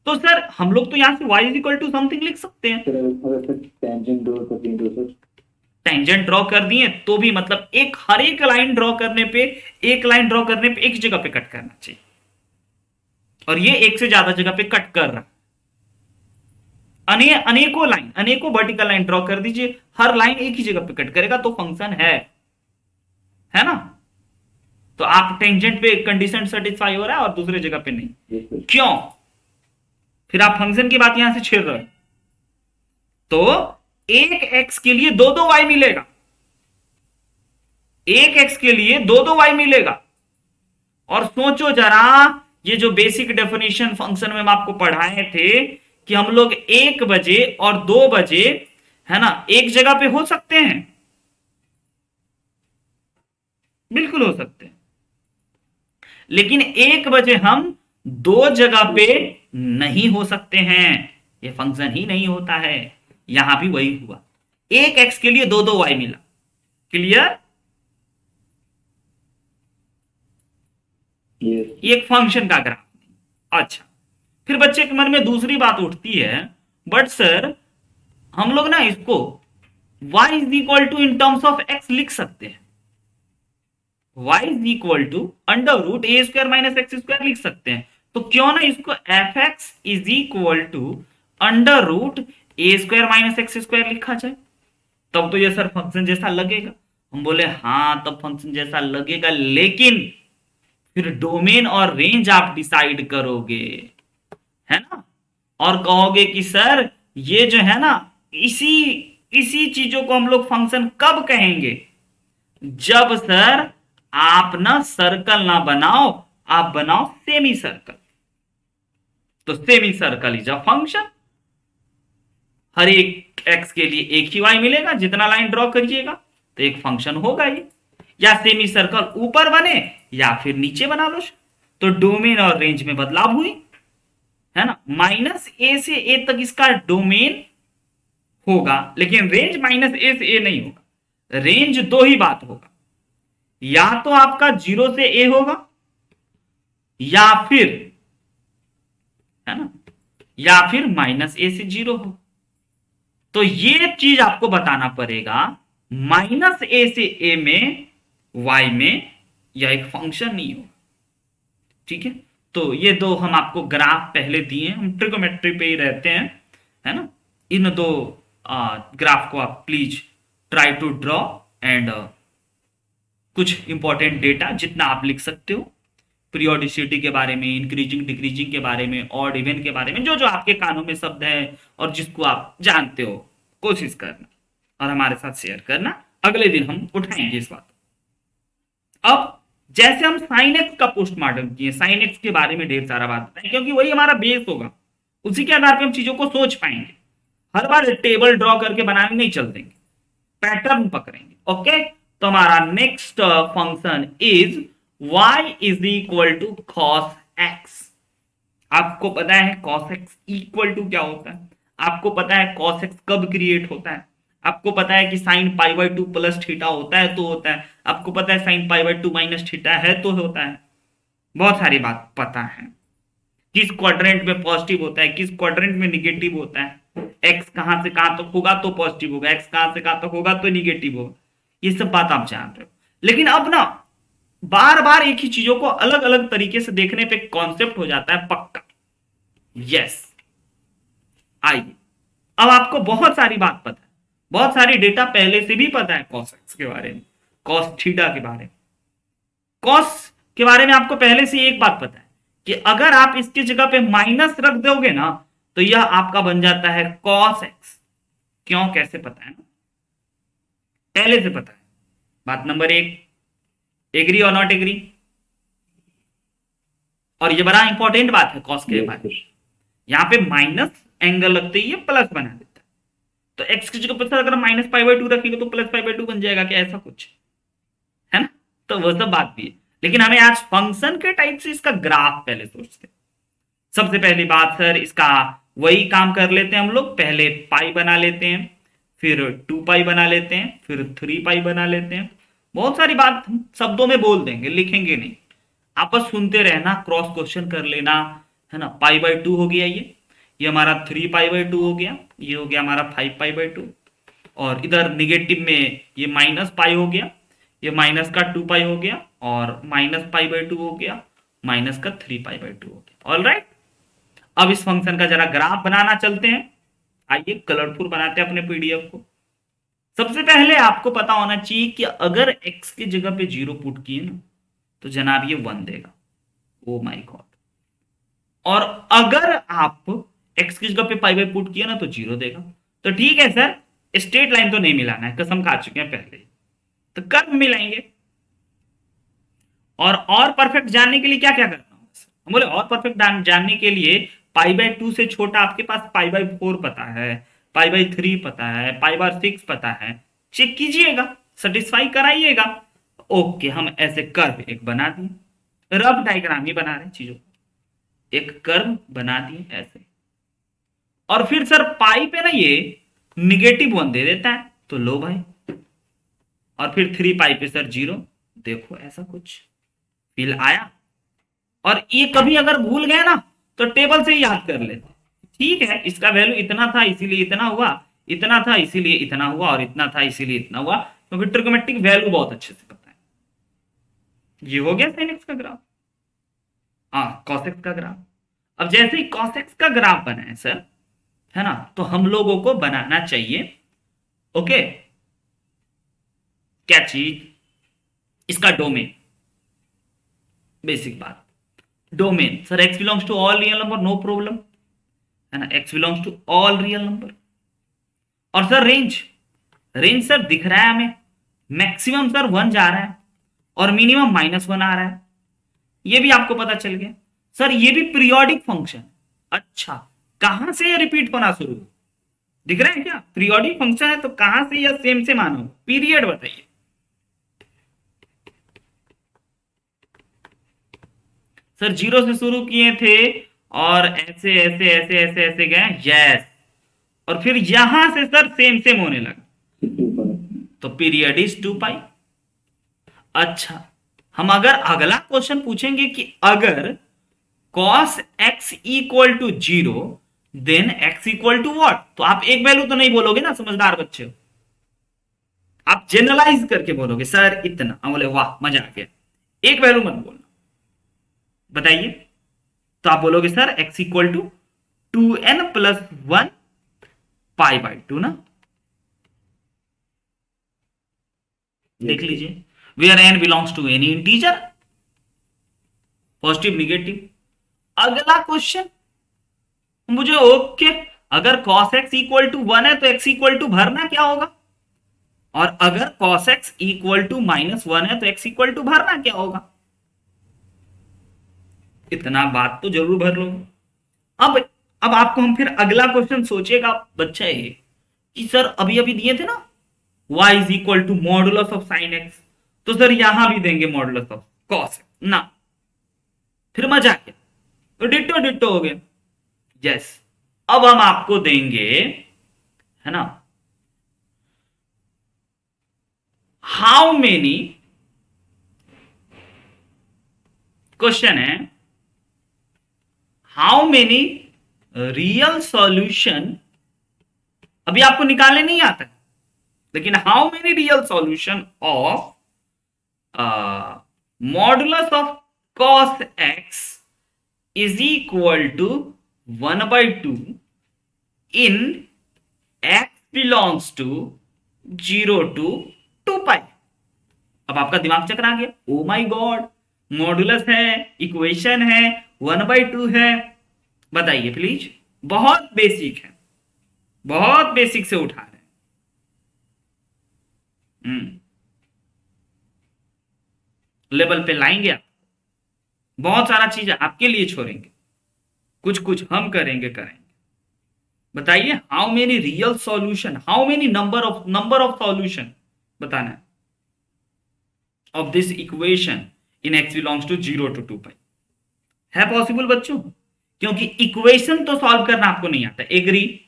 तो सर हम लोग तो यहां से y is equal to something लिख सकते हैं। टेंजेंट ड्रॉ कर दिए तो सर, टेंजेंट ड्रॉ कर दिए तो भी मतलब एक हर एक लाइन ड्रॉ करने पे, एक लाइन ड्रॉ करने पे एक जगह पे कट करना चाहिए, और ये एक से ज्यादा जगह पे कट कर रहा है। अनेकों लाइन, अनेकों वर्टिकल लाइन ड्रॉ कर दीजिए, हर लाइन एक ही जगह पे कट करेगा तो फंक्शन है ना। तो आप टेंजेंट पे कंडीशन सेटिस्फाई हो रहा है और दूसरे जगह पे नहीं, यस सर। क्यों? फिर आप फंक्शन की बात यहां से छेड़ रहे हो। तो एक एक्स के लिए दो दो वाई मिलेगा, एक एक्स के लिए दो दो वाई मिलेगा। और सोचो जरा, ये जो बेसिक डेफिनेशन फंक्शन में हम आपको पढ़ाए थे कि हम लोग 1 बजे और 2 बजे, है ना, एक जगह पे हो सकते हैं, बिल्कुल हो सकते हैं। लेकिन 1 बजे हम दो जगह पे नहीं हो सकते हैं, ये फंक्शन ही नहीं होता है। यहां भी वही हुआ, एक एक्स के लिए दो दो वाई मिला। क्लियर? यस ये एक फंक्शन का ग्राफ। अच्छा, फिर बच्चे के मन में दूसरी बात उठती है, बट सर हम लोग ना इसको y is equal to in terms of x लिख सकते हैं, y is equal to under root a square minus x square लिख सकते हैं। तो क्यों ना इसको f x is equal to under root a square minus x square लिखा जाए, तब तो ये सर फंक्शन जैसा लगेगा। हम बोले हाँ, तब फंक्शन जैसा लगेगा, लेकिन फिर डोमेन और रेंज आप डिसाइड करोगे, है ना, और कहोगे कि सर ये जो है ना, इसी इसी चीजों को हम लोग फंक्शन कब कहेंगे, जब सर आप ना सर्कल ना बनाओ, आप बनाओ सेमी सर्कल। तो semi circle is a function, हर एक एक्स के लिए एक ही वाई मिलेगा, जितना लाइन ड्रॉ करिएगा तो एक फंक्शन होगा ये। या सेमी सर्कल ऊपर बने या फिर नीचे बना लो, तो डोमेन और रेंज में बदलाव हुई, है ना। माइनस ए से ए तक इसका डोमेन होगा, लेकिन रेंज माइनस ए से ए नहीं होगा। रेंज दो ही बात होगा, या तो आपका 0 से ए होगा, या फिर, है ना, या फिर माइनस ए से 0 हो। तो ये चीज आपको बताना पड़ेगा, माइनस ए से ए में वाई में यह एक फंक्शन नहीं होगा। ठीक है, तो ये दो हम आपको ग्राफ पहले दिए, हम ट्रिगोमेट्री पे ही रहते हैं, है ना। इन दो ग्राफ को आप please try to draw and कुछ इंपॉर्टेंट डेटा जितना आप लिख सकते हो, पीरियोडिसिटी के बारे में, इंक्रीजिंग डिक्रीजिंग के बारे में, ऑड इवन के बारे में, जो जो आपके कानों में शब्द है और जिसको आप जानते हो, कोशिश करना और हमारे साथ शेयर करना। अगले दिन हम उठाएंगे इस बात। अब जैसे हम साइन एक्स का पोस्टमार्टम किए, साइन एक्स के बारे में ढेर सारा बात बताएं, क्योंकि वही हमारा बेस होगा, उसी के आधार पर हम चीजों को सोच पाएंगे। हर बार टेबल ड्रॉ करके बनाने नहीं चल देंगे, पैटर्न पकड़ेंगे। ओके, तो हमारा next function is y is equal to cos x. आपको पता है कॉस एक्स इक्वल टू क्या होता है, आपको पता है कॉस एक्स कब क्रिएट होता है, आपको पता है कि sine pi by two plus theta होता है तो होता है, आपको पता है sine pi by to minus theta है तो होता है। बहुत सारी बात पता है, किस क्वाड्रेंट में पॉजिटिव होता है, किस क्वाड्रेंट में निगेटिव होता है, एक्स कहां से कहां तक होगा तो पॉजिटिव होगा, एक्स कहां से कहां तक होगा तो निगेटिव होगा, ये सब बात आप जान रहे हो। लेकिन अब ना बार बार एक ही चीजों को अलग अलग तरीके से देखने पे कॉन्सेप्ट हो जाता है पक्का। यस, आइए, अब आपको बहुत सारी बात पता है, बहुत सारी डेटा पहले से भी पता है कॉस एक्स के बारे में, कॉस थीटा के बारे में। कॉस के बारे में आपको पहले से एक बात पता है कि अगर आप इसकी जगह पे माइनस रख दोगे ना तो यह आपका बन जाता है कॉस एक्स। क्यों, कैसे पता है ना, पहले से पता है। बात नंबर एक, एग्री और नॉट एग्री। और ये बड़ा इंपॉर्टेंट बात है कॉस के बारे में, यहां पे माइनस एंगल लगते ही ये प्लस बना देता है, तो एक्स की जगह पर अगर माइनस पाई बाई टू रखेंगे तो प्लस पाई बाई टू बन जाएगा क्या, ऐसा कुछ है ना। तो वो सब बात भी है, लेकिन हमें आज फंक्शन के टाइप से इसका ग्राफ पहले सोचते हैं। सबसे पहली बात सर, इसका वही काम कर लेते हैं हम लोग, पहले पाई बना लेते हैं, फिर 2 पाई बना लेते हैं, फिर 3 पाई बना लेते हैं। बहुत सारी बात हम शब्दों में बोल देंगे, लिखेंगे नहीं, आप बस सुनते रहना, क्रॉस क्वेश्चन कर लेना, है ना। पाई बाई टू हो गया, ये हमारा 3 पाई बाई टू हो गया, ये हो गया हमारा 5 पाई बाई टू, और इधर निगेटिव में ये माइनस पाई हो गया, ये माइनस का 2 पाई हो गया, और माइनस पाई बाई टू हो गया, माइनस का 3 पाई बाई टू हो गया। ऑल राइट, अब इस फंक्शन का जरा ग्राफ बनाना चलते हैं। आइए कलरफुल बनाते हैं अपने पीडीएफ को। सबसे पहले आपको पता होना चाहिए कि अगर x की जगह पे 0 पुट किए ना तो जनाब ये 1 देगा। Oh my God. और अगर आप x की जगह पे पाई बाई पुट किया ना तो 0 देगा। तो ठीक है सर, स्ट्रेट लाइन तो नहीं मिलाना है, कसम खा चुके हैं पहले, तो कर्व मिलाएंगे। और परफेक्ट जानने के लिए क्या क्या करना होगा सर, हम बोले और परफेक्ट जानने के लिए पाई बाई टू से छोटा आपके पास पाई बाई 4 पता है, पाई बाई 3 पता है, पाई बार 6 पता है, चेक कीजिएगा, सेटिस्फाई कराइएगा। ओके, हम ऐसे कर्व एक बना दिए, रफ डायग्राम ही बना रहे चीजों, एक कर्व बना दिए ऐसे। और फिर सर पाई पे ना ये निगेटिव 1 दे देता है, तो लो भाई। और फिर 3 पाई पे सर 0, देखो ऐसा कुछ फील आया। और ये कभी अगर भूल गए ना तो टेबल से ही याद कर लेते, ठीक है इसका वैल्यू इतना था इसीलिए इतना हुआ, इतना था इसीलिए इतना हुआ, और इतना था इसीलिए इतना हुआ, क्योंकि ट्रिग्नोमेट्रिक वैल्यू बहुत अच्छे से पता है। ये हो गया sin x का ग्राफ, हाँ cos x का ग्राफ। अब जैसे ही cos x का ग्राफ बना है सर, है ना, तो हम लोगों को बनाना चाहिए ओके क्या चीज, इसका डोमेन। बेसिक बात, domain sir x belongs to all real number, no problem, है ना, x belongs to all real number. और सर रेंज, रेंज सर दिख रहा है हमें, मैक्सिमम सर 1 जा रहा है और मिनिमम -1 आ रहा है, ये भी आपको पता चल गया। सर ये भी पीरियोडिक फंक्शन, अच्छा कहां से ये रिपीट होना शुरू, दिख रहा है क्या, पीरियोडिक फंक्शन है तो कहां से यह सेम से मानो, पीरियड बताइए। सर 0 से शुरू किए थे और ऐसे ऐसे ऐसे ऐसे ऐसे गए, यस, और फिर यहां से सर सेम सेम होने लगा, तो पीरियड इज 2 पाई। अच्छा, हम अगर अगला क्वेश्चन पूछेंगे कि अगर cos x equal to 0 then x equal to what, तो आप एक वैल्यू तो नहीं बोलोगे ना, समझदार बच्चे हो, आप जनरलाइज करके बोलोगे सर इतना, हम बोले वाह मजा आ गया, एक वैल्यू मत बोलना। बताइए, तो आप बोलोगे sir x equal to 2n+1 π/2 ना, देख लीजिए, where n belongs to any integer, positive negative. अगला क्वेश्चन मुझे ओके, अगर cos x इक्वल टू 1 है तो x इक्वल टू भरना क्या होगा, और अगर cos x इक्वल टू -1 है तो x इक्वल टू भरना क्या होगा, इतना बात तो जरूर भर लो। अब आपको हम फिर अगला क्वेश्चन सोचेगा बच्चा ये कि सर अभी अभी दिए थे ना y is equal to modulus of sine x, तो सर यहां भी देंगे मॉडुलस ऑफ cos x ना, फिर मजा आ गया, तो डिट्टो डिट्टो हो गया। यस, अब हम आपको देंगे, है ना, हाउ मेनी, क्वेश्चन है हाउ मेनी रियल सॉल्यूशन, अभी आपको निकालने नहीं आता है, लेकिन how many real solution of modulus of cos x is equal to 1/2 in x belongs to 0 to 2π। अब आपका दिमाग चकरा गया, ओ माई गॉड, मॉडुलस है, इक्वेशन है, 1/2 है, बताइए प्लीज, बहुत बेसिक है, बहुत बेसिक से उठा रहे हैं, लेवल पे लाएंगे आप, बहुत सारा चीज आपके लिए छोड़ेंगे, कुछ कुछ हम करेंगे। बताइए, how many real solution, how many number of solution बताना है of this equation in x belongs to 0 to 2π। है पॉसिबल बच्चों, क्योंकि इक्वेशन तो सॉल्व करना आपको नहीं आता, एग्री।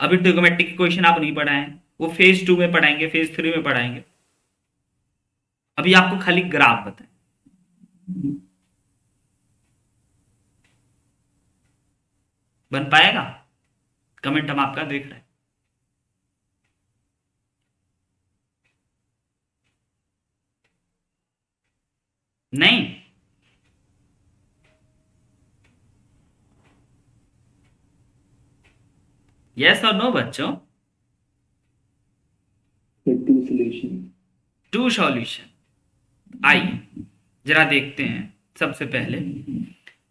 अभी ट्रिग्नोमेट्रिक इक्वेशन आप नहीं पढ़ाए हैं, वो फेज 2 में पढ़ाएंगे, फेज 3 में पढ़ाएंगे, अभी आपको खाली ग्राफ बताएं। बन पाएगा? कमेंट हम आपका देख रहे हैं। नहीं, यस और नो बच्चों? टू सॉल्यूशन, आइए जरा देखते हैं सबसे पहले,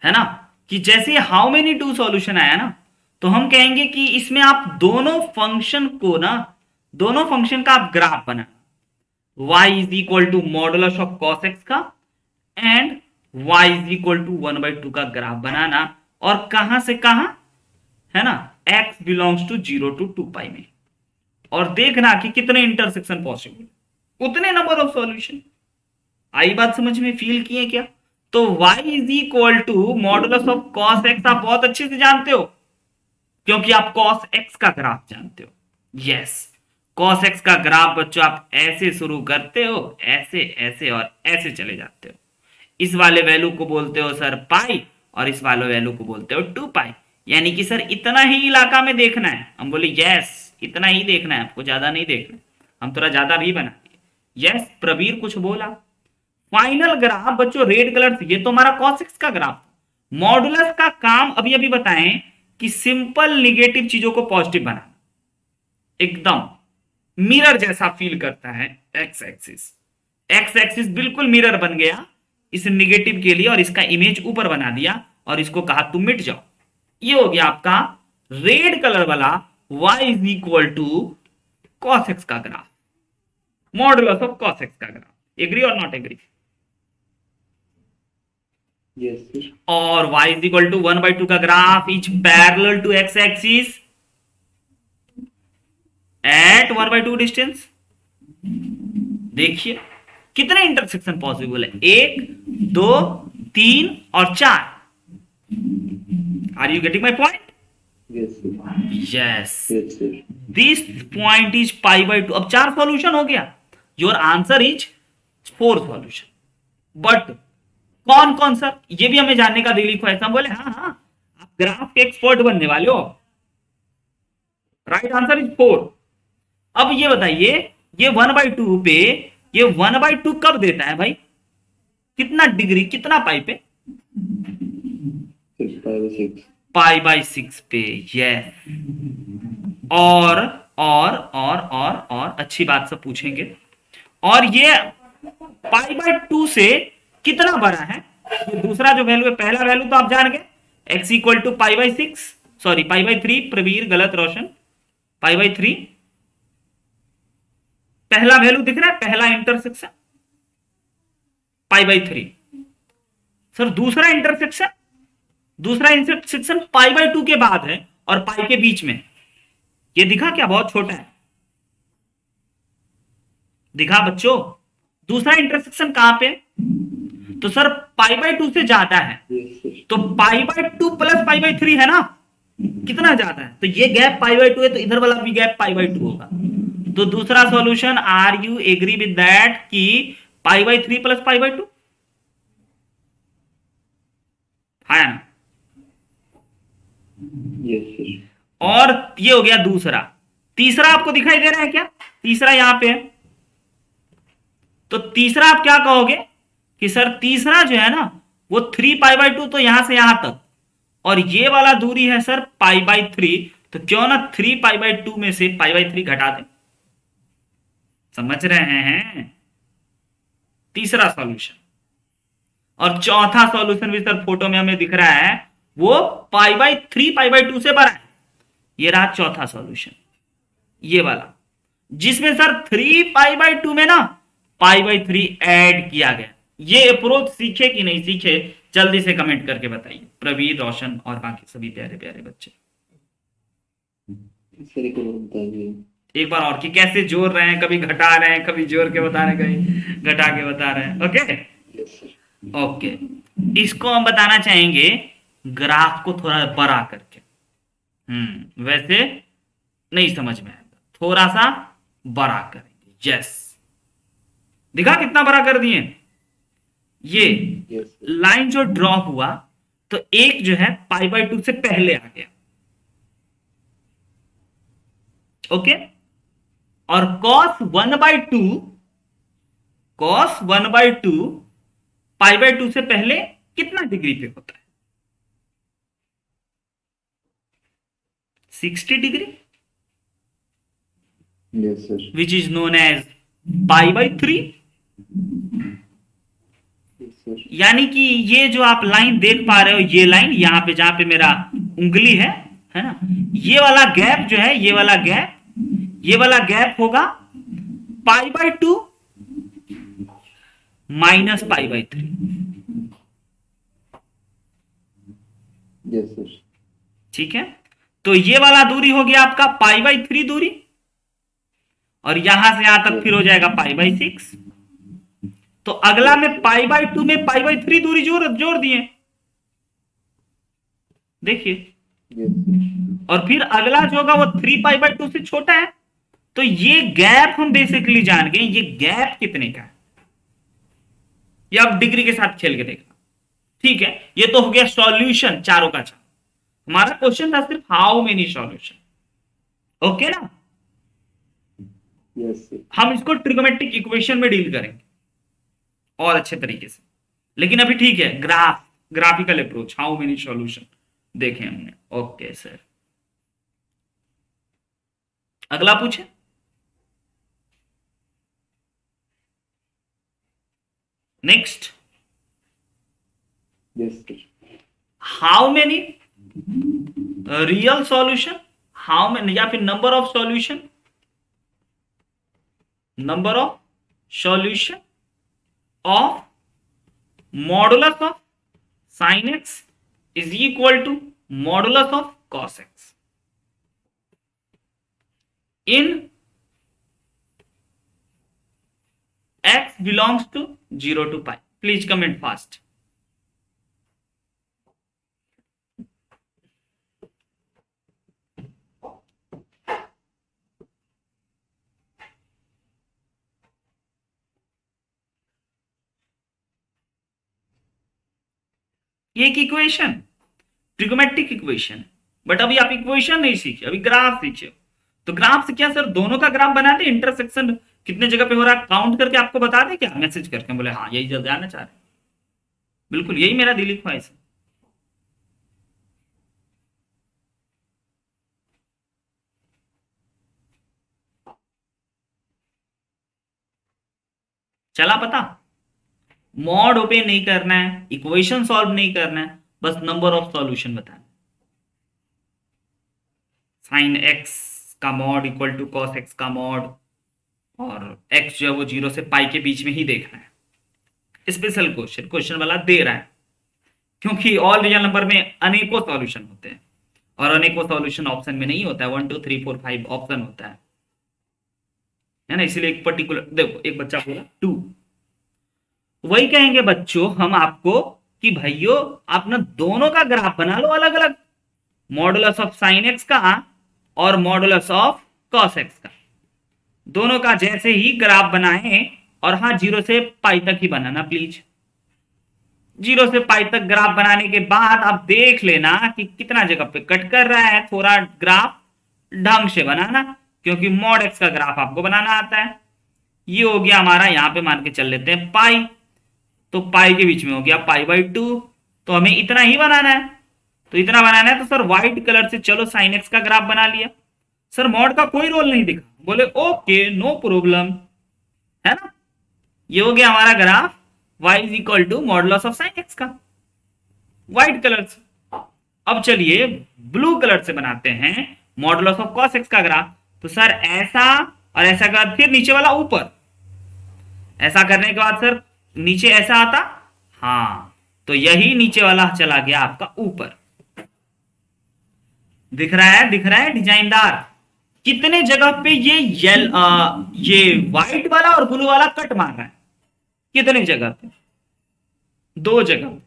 है ना, कि जैसे हाउ मेनी टू सॉल्यूशन आया ना, तो हम कहेंगे कि इसमें आप दोनों फंक्शन को ना, दोनों फंक्शन का आप ग्राफ बना, y is equal to modulus of cos x का and y is equal to 1/2 का ग्राफ बनाना, और कहां से कहां, है ना, x बिलोंग्स टू 0 to 2π में, और देखना कि कितने इंटरसेक्शन पॉसिबल, उतने नंबर ऑफ सॉल्यूशन। आई बात समझ में, फील किए क्या? तो y is equal to modulus of cos x आप बहुत अच्छे से जानते हो, क्योंकि आप cos x का ग्राफ जानते हो। यस, cos x का ग्राफ बच्चों आप ऐसे शुरू करते हो, ऐसे ऐसे और ऐसे चले जाते हो, इस वाले वैल्यू को बोलते हो सर पाई, और इस वाले वैल्यू को बोलते हो 2π, यानी कि सर इतना ही इलाका में देखना है। हम बोले यस, इतना ही देखना है आपको, ज्यादा नहीं देखना, हम थोड़ा ज्यादा भी बना दिए। यस, प्रवीर कुछ बोला। फाइनल ग्राफ बच्चों रेड कलर से, ये तो हमारा cos x का ग्राफ। मॉडुलस का काम अभी अभी बताएं कि सिंपल निगेटिव चीजों को पॉजिटिव बनाना, एकदम मिरर जैसा फील करता है। एक्स एक्सिस बिल्कुल मिरर बन गया इस निगेटिव के लिए, और इसका इमेज ऊपर बना दिया, और इसको कहा तुम मिट जाओ। ये हो गया आपका रेड कलर वाला y is equal to cos x का graph, modulus of cos x का ग्राफ। एग्री और नॉट एग्री? यस। और y इज इक्वल टू 1/2 का graph is parallel to x axis at 1/2 distance. देखिए कितने इंटरसेक्शन पॉसिबल है, 1 2 3 और 4। Are you getting my point? Yes, this point is π/2। अब 4 सॉल्यूशन हो गया, your answer is 4 solution. But कौन कौन सर, ये भी हमें जानने का दिली ख्वाहिश। हम बोले हाँ हाँ, आप ग्राफ के एक्सपर्ट बनने वाले हो। Right answer is 4। अब ये बताइए, ये 1/2 पे, ये 1/2 कब देता है भाई? कितना डिग्री, कितना पाई पे? 6/6। पाई/6 पे। यस। और और अच्छी बात सब पूछेंगे। और ये पाई/2 से कितना बड़ा है? ये दूसरा जो वैल्यू है, पहला वैल्यू तो आप जान गए, x इक्वल टू पाई/6, सॉरी पाई/3, प्रवीर गलत, रोशन पाई/3। पहला वैल्यू दिख रहा है, पहला इंटरसेक्शन पाई/3। सर दूसरा इंटरसेक्शन पाई/2 के बाद है और पाई के बीच में। ये दिखा क्या? बहुत छोटा है। दिखा बच्चों? दूसरा इंटरसेक्शन कहां पे? तो सर पाई/2 से ज्यादा है, Yes, sir. तो पाई/2 प्लस पाई/3 है ना, कितना ज्यादा है? तो ये गैप पाई/2 है, तो इधर वाला भी गैप पाई/2 होगा। तो दूसरा solution, are you agree with that कि पाई/3 प्लस पाई/2? है ना? Yes, sir. और ये हो गया दूसरा। तीसरा आपको दिखाई दे रहा है क्या? तीसरा यहां पे है। तो तीसरा आप क्या कहोगे कि सर तीसरा जो है ना वो 3 पाई/2, तो यहां से यहां तक, और ये वाला दूरी है सर पाई/3, तो क्यों ना 3 पाई/2 में से पाई/3 घटा दें। समझ रहे हैं? तीसरा सॉल्यूशन। और चौथा सॉल्यूशन भी सर फोटो में हमें दिख रहा है, वो पाई/3 पाई/2 से बड़ा है। ये रहा चौथा सॉल्यूशन, ये वाला, जिसमें सर 3 पाई/2 में ना पाई/3 ऐड किया गया। ये अप्रोच सीखे कि नहीं सीखे, जल्दी से कमेंट करके बताइए, प्रवीर, रोशन और बाकी सभी प्यारे प्यारे बच्चे। सर एक और बता दीजिए। एक बार और, कि कैसे जोड़ रहे हैं, कभी घटा रहे हैं, कभी जोड़ के बता रहे हैं, कभी घटा के बता रहे हैं। Okay Yes, sir. ओके। इसको हम बताना चाहेंगे ग्राफ को थोड़ा बड़ा करके। वैसे नहीं समझ में आएगा, थोड़ा सा बड़ा करेंगे। यस, दिखा कितना बड़ा कर दिए? ये Yes, sir. लाइन जो ड्रॉ हुआ, तो एक जो है पाई/2 से पहले आ गया। ओके। और cos 1/2 पाई/2 से पहले कितना डिग्री पे होता है? 60 degree, Yes, sir. Which is known as पाई/3। Yes, sir. यानी कि ये जो आप लाइन देख पा रहे हो, ये लाइन यहां पे जहां पे मेरा उंगली है ना, ये वाला गैप जो है, ये वाला गैप होगा पाई/2 माइनस पाई/3। Yes, sir. ठीक है? तो ये वाला दूरी हो गया आपका पाई/3 दूरी, और यहां से यहां तक फिर हो जाएगा पाई/6। तो अगला में पाई/2 में पाई/3 दूरी जोड़ दिए, देखिए। Yes, sir. और फिर अगला जो होगा वो 3 पाई/2 से छोटा है। तो ये गैप हम बेसिकली जान गए, ये गैप कितने का है, ये आप डिग्री के साथ खेल के देखना। ठीक है, ये तो हो गया सॉल्यूशन चारों का चार। हमारा क्वेश्चन था सिर्फ हाउ मेनी सॉल्यूशन। ओके ना? Yes, sir. हम इसको ट्रिगोमेट्रिक इक्वेशन में डील करेंगे और अच्छे तरीके से, लेकिन अभी ठीक है, graphical approach, how many solution देखे हमने। ओके सर, अगला पूछे। Next, Yes, sir. How many real solution, how many, या फिर number of solution of modulus of sine x is equal to modulus of cos x in x belongs to 0 to pi. Please comment fast. ये एक इक्वेशन ट्रिग्नोमेट्रिक इक्वेशन है। बट अभी आप इक्वेशन नहीं सीखे, अभी ग्राफ सीखे हो। तो ग्राफ से क्या सर, दोनों का ग्राफ बना दे, इंटरसेक्शन कितने जगह पे हो रहा है काउंट करके आपको बता दे क्या, मैसेज करके? बोले हाँ यही जल्द आना चाह रहे हैं। बिल्कुल यही मेरा दिली ख्वाहिश है। चला पता? मॉड ओपन नहीं करना है, इक्वेशन सॉल्व नहीं करना है, बस नंबर ऑफ सॉल्यूशन बताना। साइन एक्स का mod equal to cos x का मॉड, और एक्स जो है वो 0 से पाई के बीच में ही देखना है। स्पेशल क्वेश्चन क्वेश्चन वाला दे रहा है, क्योंकि ऑल रियल नंबर में अनेकों सॉल्यूशन होते हैं, और अनेकों सॉल्यूशन ऑप्शन में नहीं होता है, 1 2 3 4 5 ऑप्शन होता है ना। इसलिए एक पर्टिकुलर, देखो एक बच्चा बोला 2, वही कहेंगे बच्चों हम आपको कि भाइयों आप ना दोनों का ग्राफ बना लो अलग अलग, मॉडुलस ऑफ साइन एक्स का और मॉडुलस ऑफ कॉस एक्स का, दोनों का जैसे ही ग्राफ बनाए, और हाँ 0 से पाई तक ही बनाना प्लीज। 0 से पाई तक ग्राफ बनाने के बाद आप देख लेना कि कितना जगह पे कट कर रहा है, थोड़ा ग्राफ ढंग से बनाना, क्योंकि मॉड एक्स का ग्राफ आपको बनाना आता है। ये हो गया हमारा, यहां पे मान के चल लेते हैं पाई, तो पाई के बीच में हो गया पाई बाई 2, तो हमें इतना ही बनाना है। तो इतना बनाना है तो सर व्हाइट कलर से चलो साइन एक्स का ग्राफ बना लिया। सर मॉड का कोई रोल नहीं दिखा, बोले ओके नो प्रॉब्लम, है ना। ये हो गया हमारा graph y is equal to modulus of sine x का, व्हाइट कलर से। अब चलिए ब्लू कलर से बनाते हैं मॉडुलस ऑफ कॉस एक्स का ग्राफ। तो सर ऐसा और ऐसा कर, फिर नीचे वाला ऊपर, ऐसा करने के बाद सर नीचे ऐसा आता, हाँ तो यही नीचे वाला चला गया आपका ऊपर। दिख रहा है, दिख रहा है डिजाइनदार। कितने जगह पे ये व्हाइट वाला और ब्लू वाला कट मार रहा है, कितने जगह पे? 2 जगह,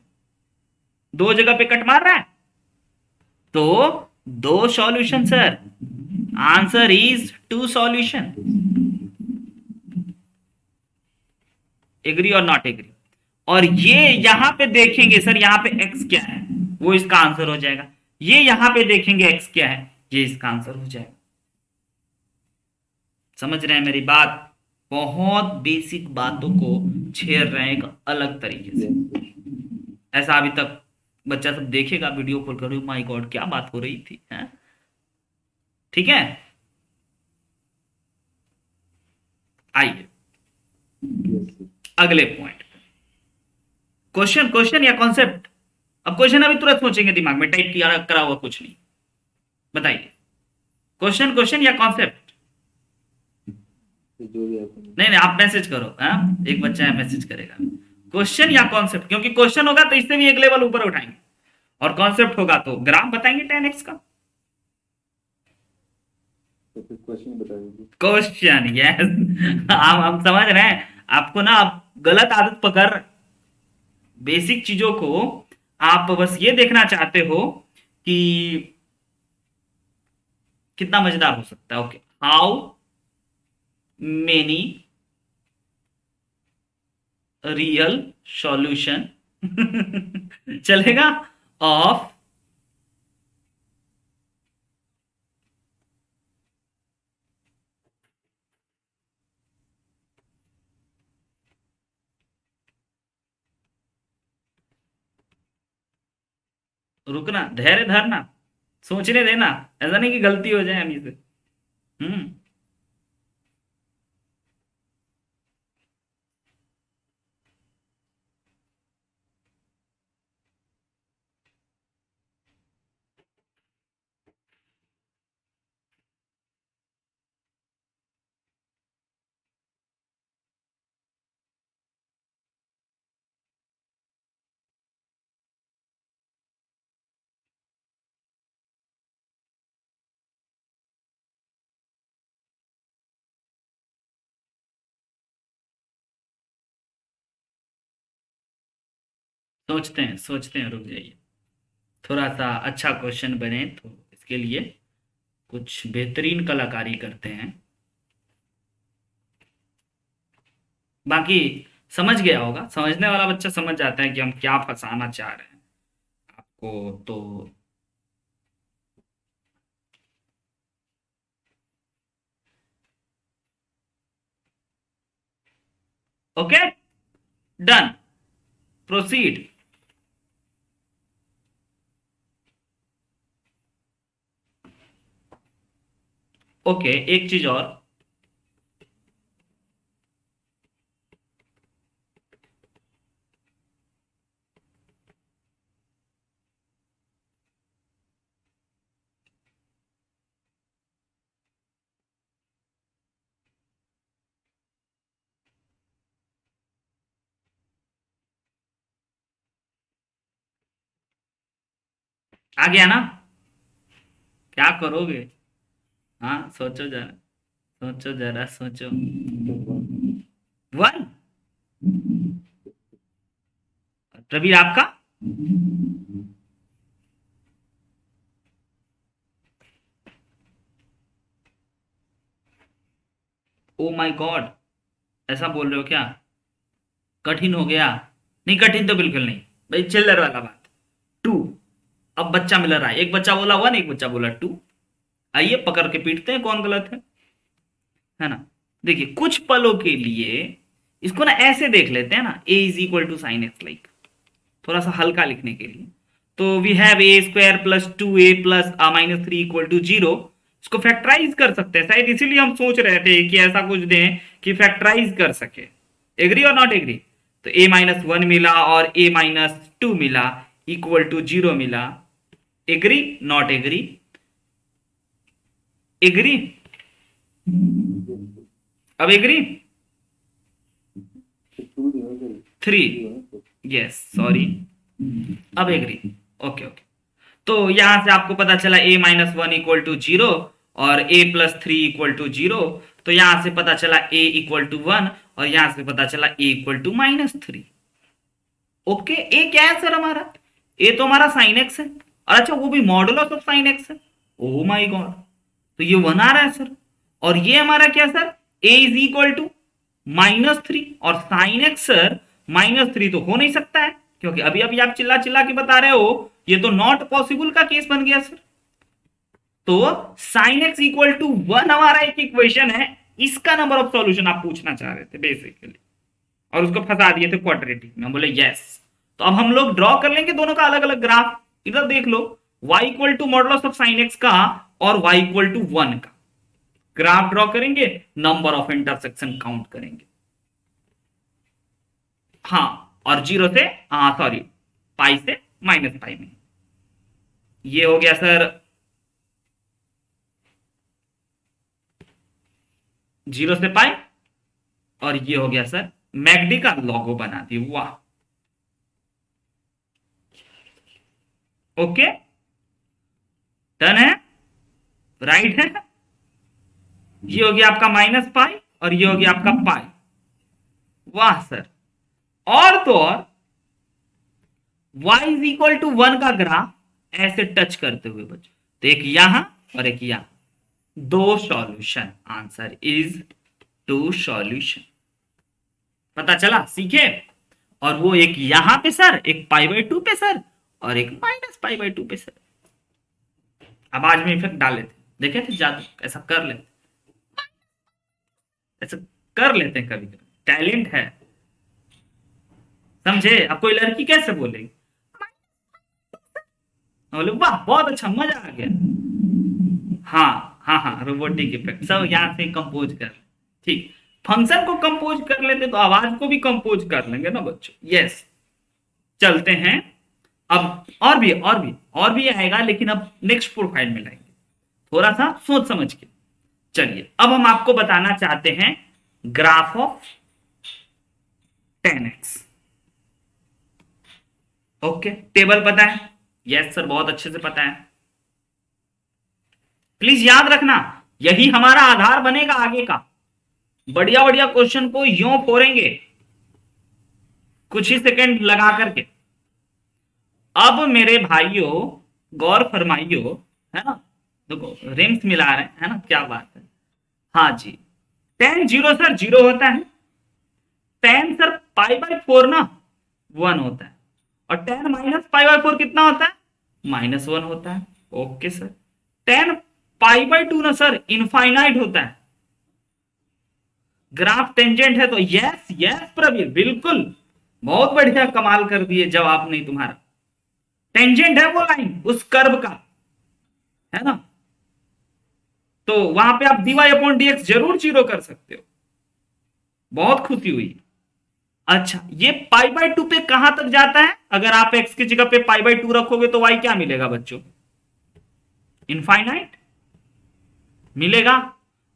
2 जगह पे कट मार रहा है। तो 2 solution sir, answer is 2 solution. Agree और नॉट एग्री? और ये यहां पे देखेंगे सर, यहां पे x क्या है वो इसका आंसर हो जाएगा। ये यहां पे देखेंगे x क्या है, ये इसका आंसर हो जाएगा। समझ रहे हैं मेरी बात? बहुत बेसिक बातों को छेड़ रहे हैं एक अलग तरीके से। ऐसा अभी तक बच्चा सब देखेगा वीडियो खोल कर, माय गॉड क्या बात हो रही थी, है? ठीक है, आइए अगले पॉइंट। क्वेश्चन, क्वेश्चन या कॉन्सेप्ट? अब क्वेश्चन अभी तुरंत सोचेंगे दिमाग में, टाइप किया करा हुआ कुछ नहीं, बताइए क्वेश्चन, क्वेश्चन या कॉन्सेप्ट? नहीं नहीं आप मैसेज करो, हाँ एक बच्चा है मैसेज करेगा, क्वेश्चन या कॉन्सेप्ट, क्योंकि क्वेश्चन होगा तो इससे भी एक लेवल ऊपर उठाएंगे, और कॉन्सेप्ट होगा तो ग्राफ बताएंगे 10x का। क्वेश्चन यस हम समझ रहे हैं आपको ना, आप गलत आदत पकड़, बेसिक चीजों को आप बस ये देखना चाहते हो कि कितना मजेदार हो सकता है। Okay, how many real solution चलेगा ऑफ रुकना, धैर्य धरना, सोचने देना, ऐसा नहीं कि गलती हो जाए हम से। हम्म, सोचते हैं, सोचते हैं, रुक जाइए। थोड़ा सा अच्छा क्वेश्चन बने तो इसके लिए कुछ बेहतरीन कलाकारी करते हैं। बाकी समझ गया होगा, समझने वाला बच्चा समझ जाता है कि हम क्या फंसाना चाह रहे हैं आपको। तो ओके, डन, प्रोसीड। ओके, एक चीज और, आ गया ना? क्या करोगे? हाँ सोचो जरा, सोचो जरा, सोचो। वन। रवि आपका? ओ माय गॉड, ऐसा बोल रहे हो क्या? कठिन हो गया? नहीं, कठिन तो बिल्कुल नहीं भाई, चिल्लर वाला बात। टू। अब बच्चा मिल रहा है, एक बच्चा बोला वन, एक बच्चा बोला टू। आइए पकड़ के पीटते हैं कौन गलत है ना? देखिए, कुछ पलों के लिए इसको ना ऐसे देख लेते हैं ना, a is equal to sine x, like थोड़ा सा हल्का लिखने के लिए। तो we have a square plus two a plus minus three equal to zero. इसको फैक्टराइज कर सकते हैं शायद, इसीलिए हम सोच रहे थे कि ऐसा कुछ दें कि फैक्टराइज कर सके। एग्री और नॉट एग्री? तो ए माइनस वन मिला और ए माइनस टू मिला इक्वल टू जीरो मिला। Agree not agree? एग्री? अब एग्री? थ्री, यस सॉरी, अब एग्री। ओके ओके, तो यहां से आपको पता चला a minus one equal to zero और a plus three equal to zero. तो यहां से पता चला ए इक्वल टू वन और यहां से पता चला a equal to minus three. Okay, a क्या है सर हमारा? ए तो हमारा साइन एक्स है, और अच्छा वो भी मॉडुलस ऑफ साइन एक्स है। ओह माय गॉड, तो ये वन आ रहा है सर। और ये हमारा क्या sir? A is equal to minus three, और sine x sir minus three तो हो नहीं सकता है, क्योंकि अभी अभी आप चिल्ला चिल्ला के बता रहे हो ये तो नॉट पॉसिबल का केस बन गया सर। तो sine x equal to one हमारा एक इक्वेशन है, इसका नंबर ऑफ सॉल्यूशन आप पूछना चाह रहे थे बेसिकली, और उसको फंसा दिए थे क्वाड्रेटिक में। बोले यस, तो अब हम लोग ड्रॉ कर लेंगे दोनों का अलग अलग ग्राफ। इधर देख लो, y equal to modulus of sine x का और y इक्वल टू वन का ग्राफ ड्रॉ करेंगे, नंबर ऑफ इंटरसेक्शन काउंट करेंगे। हाँ, और जीरो से, हाँ सॉरी, पाई से माइनस पाई में। ये हो गया सर जीरो से पाई, और ये हो गया सर मैगडी का लोगो बना दी। वाह, ओके, डन है, राइट है। ये हो गया आपका माइनस पाई और ये हो गया आपका पाई। वाह सर, और तो और y is equal to one का ग्राफ ऐसे टच करते हुए बच्चों, तो एक यहां और एक यहां, दो solution. Answer is two solution. पता चला, सीखे? और वो एक यहां पे सर, एक पाई बाई टू पे सर, और एक माइनस पाई बाई टू पे सर। अब आज में इफेक्ट डाले थे, देखे थे जादू, ऐसा कर लेते, ऐसा कर लेते हैं कभी कभी, टैलेंट है, समझे? अब कोई लड़की कैसे बोलेगी? बोले वाह बहुत अच्छा, मजा आ गया। हाँ हाँ हाँ, रोबोटिक इफेक्ट सब यहाँ से कंपोज कर, ठीक, फंक्शन को कंपोज कर लेते तो आवाज को भी कंपोज कर लेंगे ना बच्चों। यस, चलते हैं अब, और भी आएगा, लेकिन अब नेक्स्ट प्रोफाइल में लाएंगे, थोड़ा सा सोच समझ के। चलिए, अब हम आपको बताना चाहते हैं graph of 10x। Okay, table पता है? यस सर, बहुत अच्छे से पता है। प्लीज याद रखना, यही हमारा आधार बनेगा आगे का। बढ़िया बढ़िया क्वेश्चन को यूं फोड़ेंगे कुछ ही सेकंड लगा करके। अब मेरे भाइयों गौर फरमाइयो, है ना? देखो रिम्स मिला रहे हैं, है ना? क्या बात है। हाँ जी, टेन जीरो सर जीरो होता है, ten sir pi by four ना वन होता है, और ten minus pi by four कितना होता है? माइनस वन होता है। Okay sir, ten pi by to ना सर इनफाइनाइट होता है, ग्राफ टेंजेंट है तो यस यस प्रवीण, बिल्कुल, बहुत बढ़िया, कमाल कर दिए, जवाब नहीं तुम्हारा। टेंजेंट है वो लाइन उस कर्व का, है ना, तो वहां पे आप dy अपॉन dx जरूर जीरो कर सकते हो। बहुत खुशी हुई। अच्छा, ये पाई बाय 2 पे कहां तक जाता है? अगर आप x की जगह पे पाई बाय 2 रखोगे तो y क्या मिलेगा बच्चों? इनफाइनाइट मिलेगा।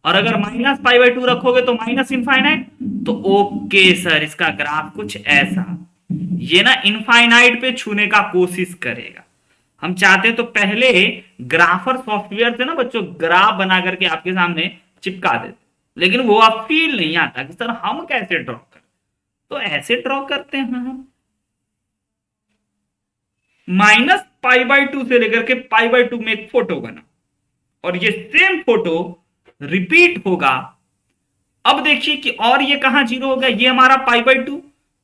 और अगर माइनस पाई बाय 2 रखोगे तो माइनस इनफाइनाइट। तो ओके सर, इसका ग्राफ कुछ ऐसा, ये ना इनफाइनाइट पे छूने का कोशिश करेगा। हम चाहते तो पहले ग्राफर सॉफ्टवेयर से ना बच्चों ग्राफ बना करके आपके सामने चिपका देते, लेकिन वो आप फील नहीं आता कि सर हम कैसे ड्रॉ करें, तो ऐसे ड्रॉ करते हैं हम। माइनस पाई बाय 2 से लेकर के पाई बाय 2 में एक फोटो बना, और ये सेम फोटो रिपीट होगा। अब देखिए कि और ये कहां जीरो हो गया, ये हमारा पाई बाय 2,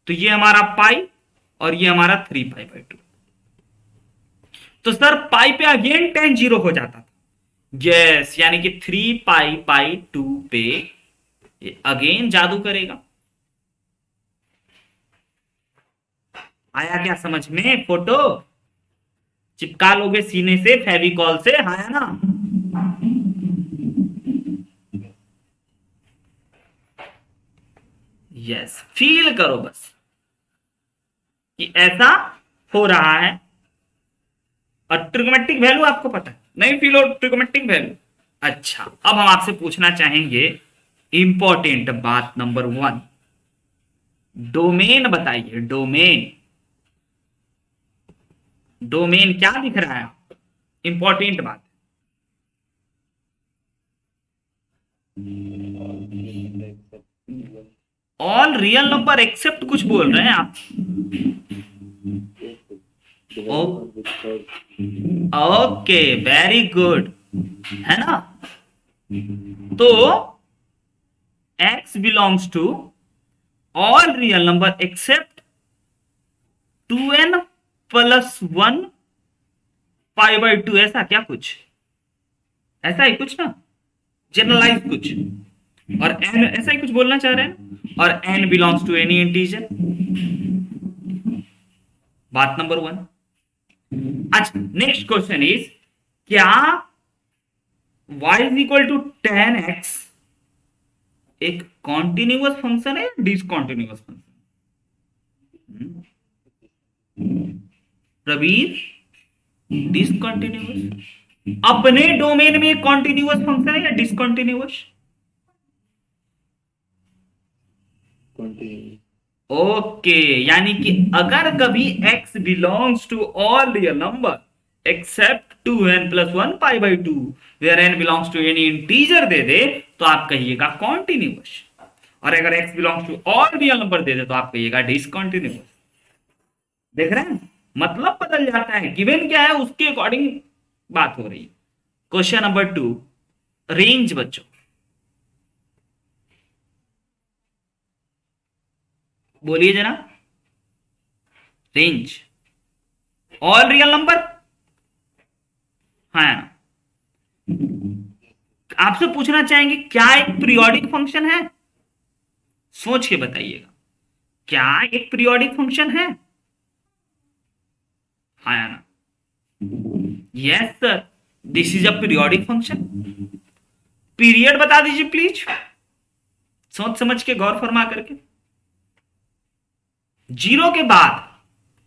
तो ये हमारा पाई, और ये हमारा 3 पाई बाय 2। तो सर पाई पे अगेन 10 जीरो हो जाता था। यस, यानी कि 3 पाई बाई 2 पे ये अगेन जादू करेगा। आया क्या समझ में? फोटो चिपका लोगे सीने से फेविकॉल से, आया ना? यस, फील करो बस कि ऐसा हो रहा है। और ट्रिग्नोमेट्रिक वैल्यू आपको पता है, नहीं फील हो ट्रिग्नोमेट्रिक वैल्यू? अच्छा, अब हम आपसे पूछना चाहेंगे इंपॉर्टेंट बात नंबर 1, डोमेन बताइए। डोमेन, डोमेन क्या दिख रहा है? इंपॉर्टेंट बात। ऑल रियल नंबर एक्सेप्ट कुछ बोल रहे हैं आप? ओके, वेरी गुड, है ना? तो x belongs to all real number except 2n plus 1 pi by 2, ऐसा क्या कुछ? ऐसा ही कुछ ना, जनरलाइज कुछ। और n ऐसा ही कुछ बोलना चाह रहे हैं, और n belongs to any integer. बात नंबर 1। अच्छा, नेक्स्ट क्वेश्चन इज, क्या y is equal to 10x एक कॉन्टिन्यूअस फंक्शन है, डिसकॉन्टिन्यूअस फंक्शन? प्रवीर, डिसकॉन्टिन्यूअस अपने डोमेन में कॉन्टिन्यूअस फंक्शन है या डिसकॉन्टिन्यूअस? ओके, यानी कि अगर कभी x belongs to all real number except 2n plus 1 pi by 2 where n belongs to any integer दे दे तो आप कहिएगा कॉन्टिन्यूअस, और अगर x belongs to all real number दे दे तो आप कहिएगा डिसकॉन्टिन्यूअस। देख रहे हैं, मतलब बदल जाता है, गिवन क्या है उसके अकॉर्डिंग बात हो रही है। क्वेश्चन नंबर 2, रेंज बच्चों, बोलिए जरा। रेंज ऑल रियल नंबर, हाँ, आपसे पूछना चाहेंगे क्या एक पीरियोडिक फंक्शन है? सोच के बताइएगा, क्या एक पीरियोडिक फंक्शन है? हाँ या ना? Yes sir, this is a periodic function. Period बता दीजिए प्लीज, सोच समझ के, गौर फरमा करके। जीरो के बाद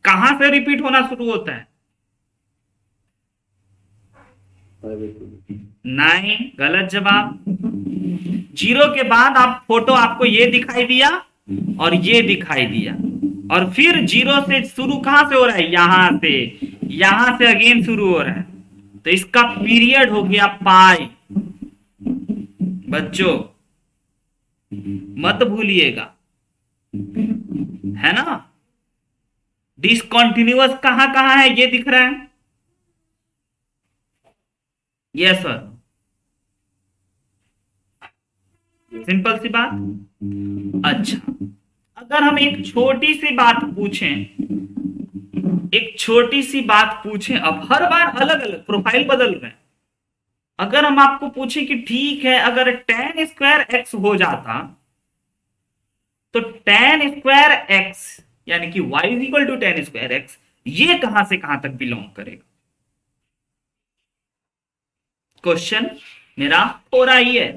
कहां से रिपीट होना शुरू होता है? नहीं, गलत जवाब। जीरो के बाद आप फोटो, आपको ये दिखाई दिया और ये दिखाई दिया, और फिर जीरो से शुरू कहां से हो रहा है? यहां से अगेन शुरू हो रहा है, तो इसका पीरियड हो गया पाई। बच्चों मत भूलिएगा, है ना? डिसकॉन्टिन्यूअस कहां कहां है ये दिख रहा है? यस सर, सिंपल सी बात। अच्छा, अगर हम एक छोटी सी बात पूछें, एक छोटी सी बात पूछें, अब हर बार अलग अलग प्रोफाइल बदल रहे हैं। अगर हम आपको पूछें कि ठीक है, अगर tan स्क्वायर x हो जाता तो tan स्क्वायर एक्स यानी कि y is equal to tan square x, ये कहां से कहां तक बिलोंग करेगा? क्वेश्चन मेरा हो रहा ही है,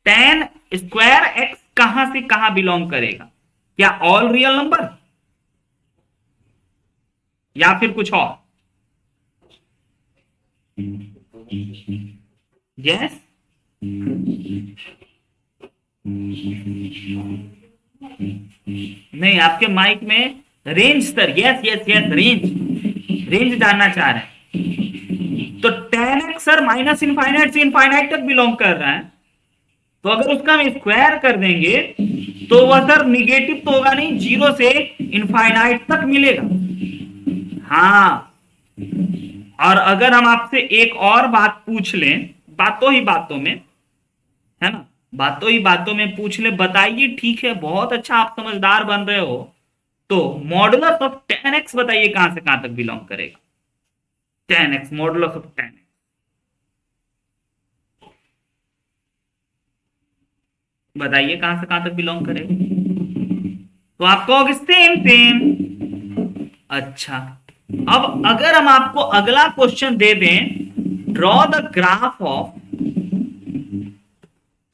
tan स्क्वायर एक्स कहां से कहां बिलोंग करेगा? क्या ऑल रियल नंबर या फिर कुछ और? यस, नहीं आपके माइक में range sir, yes yes yes, range, range जानना चाह रहे हैं। तो tan x sir minus infinite से इनफाइनाइट तक बिलोंग कर रहा है, तो अगर उसका हम स्क्वायर कर देंगे तो वह सर निगेटिव तो होगा नहीं, जीरो से इनफाइनाइट तक मिलेगा। हाँ, और अगर हम आपसे एक और बात पूछ लें, बातों ही बातों में, है ना, बातों ही बातों में पूछ ले, बताइए, ठीक है बहुत अच्छा आप समझदार बन रहे हो, तो मॉडुलस ऑफ tan x बताइए कहां से कहां तक बिलोंग करेगा? tan x, modulus of tan x बताइए कहां से कहां तक बिलोंग करेगा? तो आप कहोगे सेम सेम। अच्छा, अब अगर हम आपको अगला क्वेश्चन दे दें, ड्रॉ द ग्राफ ऑफ,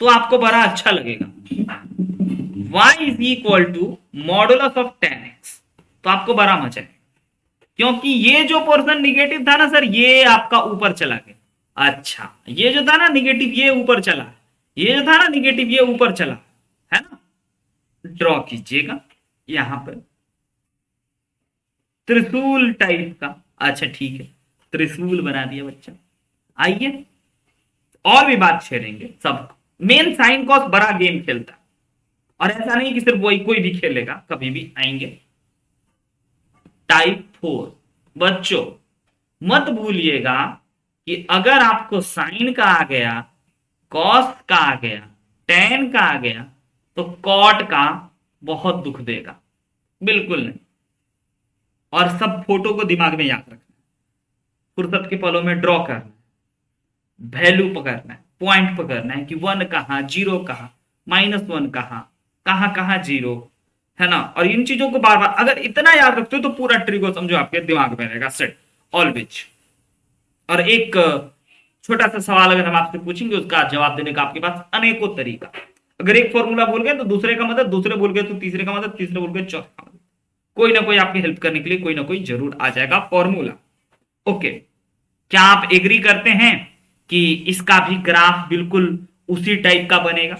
तो आपको बड़ा अच्छा लगेगा, y is equal to modulus of tan x, तो आपको बड़ा मजा है, क्योंकि ये जो पोर्शन निगेटिव था ना सर, ये आपका ऊपर चला गया। अच्छा, ये जो था ना निगेटिव, ये ऊपर चला, ये जो था ना निगेटिव, ये ऊपर चला, है ना? ड्रॉ कीजिएगा यहां पर त्रिशूल टाइप का। अच्छा ठीक है, त्रिशूल बना दिया बच्चा। आइए और भी बात छेड़ेंगे सब। मेन साइन कॉस बड़ा गेम खेलता है, और ऐसा नहीं कि सिर्फ वही कोई भी खेलेगा, कभी भी आएंगे। टाइप 4 बच्चों, मत भूलिएगा कि अगर आपको साइन का आ गया, कॉस का आ गया, टेन का आ गया, तो कॉट का बहुत दुख देगा, बिल्कुल नहीं। और सब फोटो को दिमाग में याद रखना, फुर्सत के पलों में ड्रॉ करना है, वैल्यू पकड़ना है, पॉइंट पकड़ना है कि वन कहां, जीरो कहां, -1 कहां, कहां कहां जीरो, है ना? और इन चीजों को बार बार अगर इतना याद रखते हो तो पूरा ट्रिको समझो आपके दिमाग में रहेगा सेट ऑलवेज। और एक छोटा सा सवाल अगर हम आपसे पूछेंगे, उसका जवाब देने का आपके पास अनेकों तरीका। अगर एक फॉर्मूला भूल गए तो दूसरे का मदद, दूसरे भूल गए तो तीसरे का मदद, तीसरे भूल गए चौथे का मदद, कोई ना कोई आपकी हेल्प करने के लिए कोई ना कोई जरूर आ जाएगा फॉर्मूला। ओके, क्या आप एग्री करते हैं कि इसका भी ग्राफ बिल्कुल उसी टाइप का बनेगा?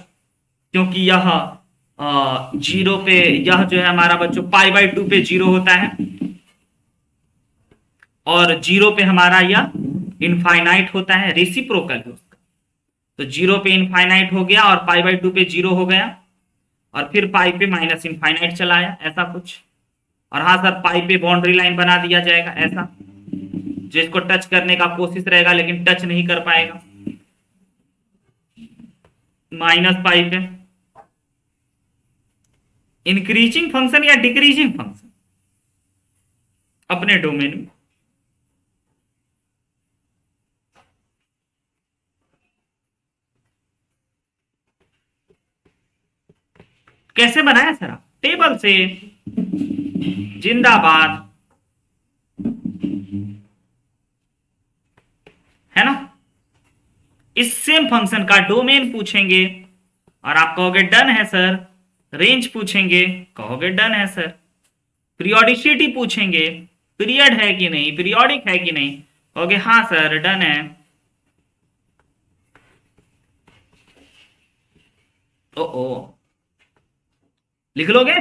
क्योंकि यह जीरो पे, यह जो है हमारा बच्चों π/2 पे जीरो होता है, और जीरो पे हमारा यह इनफाइनाइट होता है, रेसिप्रोकल है उसका। तो जीरो पे इनफाइनाइट हो गया और π/2 पे जीरो हो गया, और फिर पाई पे माइनस इनफाइनाइट चला आया, ऐसा कुछ। और हाँ सर, पाई पे बाउंड्री लाइन बना दिया जाएगा ऐसा, जिसको टच करने का कोशिश रहेगा लेकिन टच नहीं कर पाएगा, -पाई पे। इंक्रीजिंग फंक्शन या डिक्रीजिंग फंक्शन अपने डोमेन में? कैसे बनाया सर आप? टेबल से, जिंदाबाद, है ना? इस सेम फंक्शन का डोमेन पूछेंगे और आप कहोगे डन है सर, रेंज पूछेंगे, कहोगे डन है सर, पीरियोडिसिटी पूछेंगे, पीरियड है कि नहीं, पीरियोडिक है कि नहीं, कहोगे हाँ सर डन है। ओ ओ, लिख लोगे?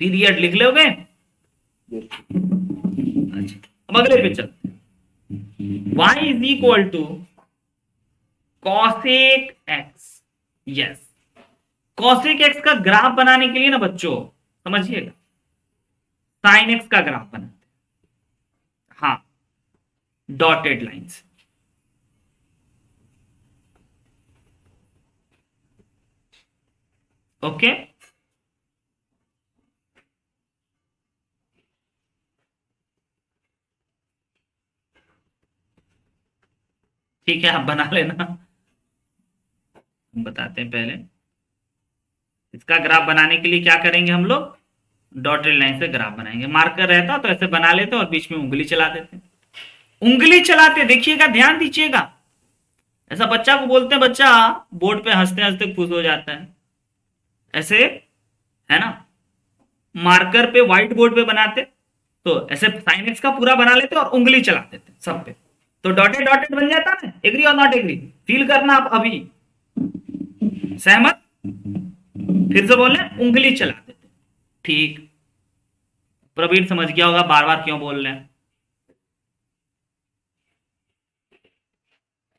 पीरियड लिख लोगे? अच्छा, अब अगले पे चलते हैं। y is equal to cosec x. Yes, cosec x का ग्राफ बनाने के लिए ना बच्चों, समझिएगा, साइन एक्स का ग्राफ बनाते हैं, हाँ, डॉटेड लाइंस। ओके, ठीक है, आप बना लेना, हम बताते हैं पहले। इसका ग्राफ बनाने के लिए क्या करेंगे हम लोग, डॉटेड लाइन से ग्राफ बनाएंगे। मार्कर रहता तो ऐसे बना लेते और बीच में उंगली चला देते। उंगली चलाते देखिएगा, ध्यान दीजिएगा, ऐसा बच्चा को बोलते हैं, बच्चा बोर्ड पे हंसते हंसते खुश हो जाता है, ऐसे, है ना। मार्कर पे व्हाइट बोर्ड पे बनाते तो ऐसे साइन एक्स का पूरा बना लेते और उंगली चला देते सब पे, तो डॉटेड डॉटेड बन जाता ना। एग्री और नॉट एग्री, फील करना आप अभी, सहमत? फिर से बोले, उंगली चला देते। ठीक, प्रवीण समझ गया होगा बार बार क्यों बोल रहे हैं।